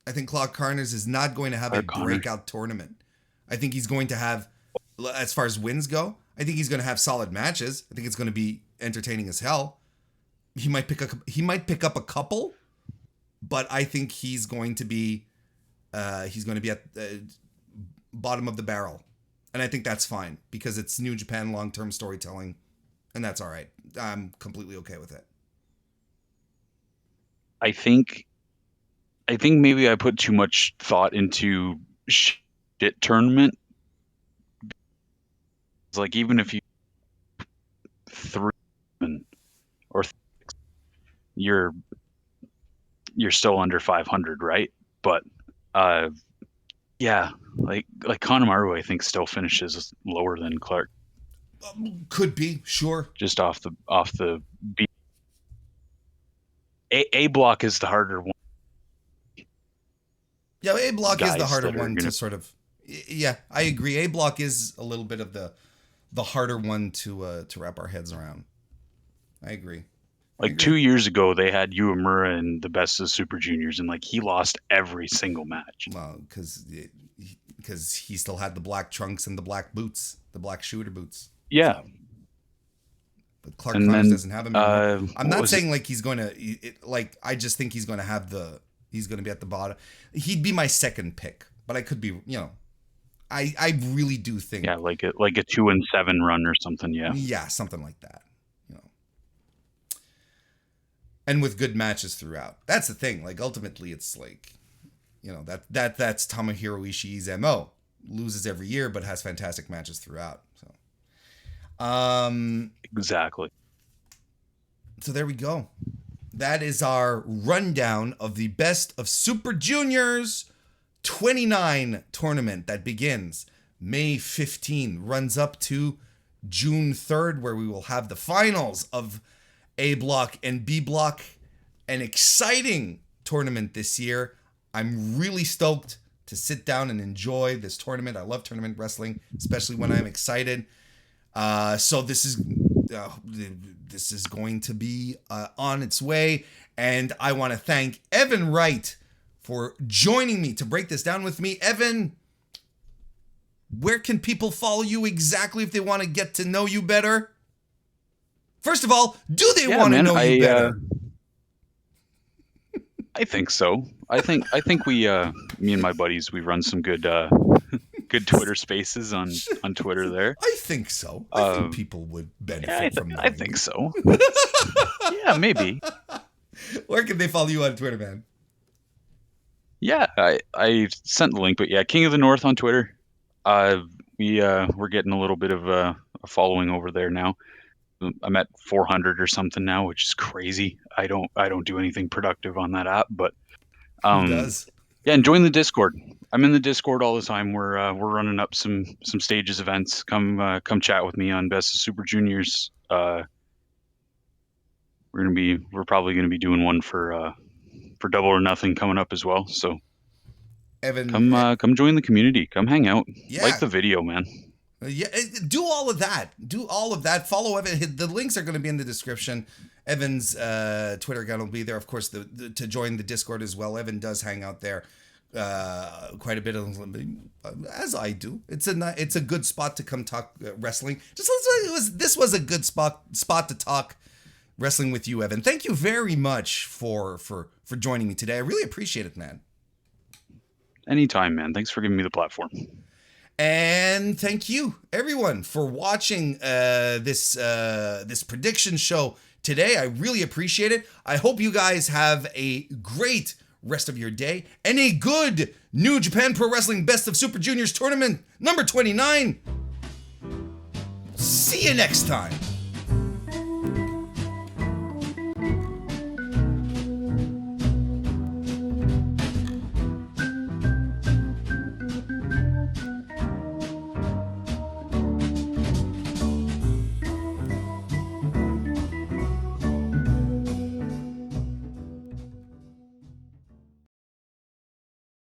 I think Clark Connors is not going to have a breakout tournament. I think he's going to have, as far as wins go, I think he's going to have solid matches. I think it's going to be entertaining as hell. He might pick up a couple, but I think he's going to be at the bottom of the barrel, and I think that's fine because it's New Japan long-term storytelling, and that's all right. I'm completely okay with it. I think maybe I put too much thought into shit tournament. It's like even if you 3 or 6, you're still under 500, right? But yeah, like Kanemaru, I think still finishes lower than Clark. Could be, sure. Just off the beat. A block is the harder one. Yeah, A block is the harder one to sort of. Yeah, I agree. A block is a little bit of the harder one to wrap our heads around. I agree. Like 2 years ago, they had Uemura in the best of Super Juniors, and like he lost every single match. Well, because he still had the black trunks and the black boots, the black shooter boots. Yeah. So. But Clark Connors doesn't have them anymore. I'm not saying like he's going to, I just think he's going to he's going to be at the bottom. He'd be my second pick, but I could be, you know, I really do think. Yeah, like a 2-7 run or something. Yeah. Yeah, something like that. You know, and with good matches throughout. That's the thing. Like ultimately, it's like, you know, that's Tomohiro Ishii's MO. Loses every year, but has fantastic matches throughout. So. Exactly. So there we go. That is our rundown of the Best of Super Juniors 29 tournament that begins May 15, runs up to June 3rd, where we will have the finals of A Block and B Block. An exciting tournament this year. I'm really stoked to sit down and enjoy this tournament. I love tournament wrestling, especially when I'm excited. So this is going to be on its way, and I want to thank Evan Wright for joining me to break this down with me. Evan, where can people follow you exactly if they want to get to know you better? First of all, do they want to know you better? I think so. I think we me and my buddies, we run some good good Twitter spaces on Twitter there. I think so. I think people would benefit from that. I think so. Yeah, maybe. Where can they follow you on Twitter, man? Yeah, I sent the link, but yeah, King of the North on Twitter. We're getting a little bit of a following over there now. I'm at 400 or something now, which is crazy. I don't do anything productive on that app, but who does? Yeah, and join the Discord. I'm in the Discord all the time. We're running up some stages events. Come chat with me on Best of Super Juniors. We're probably gonna be doing one for Double or Nothing coming up as well. So Evan, Come join the community. Come hang out. Yeah. Like the video, man. Yeah, do all of that. Do all of that. Follow Evan. The links are going to be in the description. Evan's Twitter account will be there, of course, to join the Discord as well. Evan does hang out there quite a bit, as I do. It's a good spot to come talk wrestling. This was a good spot to talk wrestling with you, Evan. Thank you very much for joining me today. I really appreciate it, man. Anytime, man. Thanks for giving me the platform. And thank you, everyone, for watching this prediction show today. I really appreciate it. I hope you guys have a great rest of your day and a good New Japan Pro Wrestling Best of Super Juniors Tournament number 29. See you next time.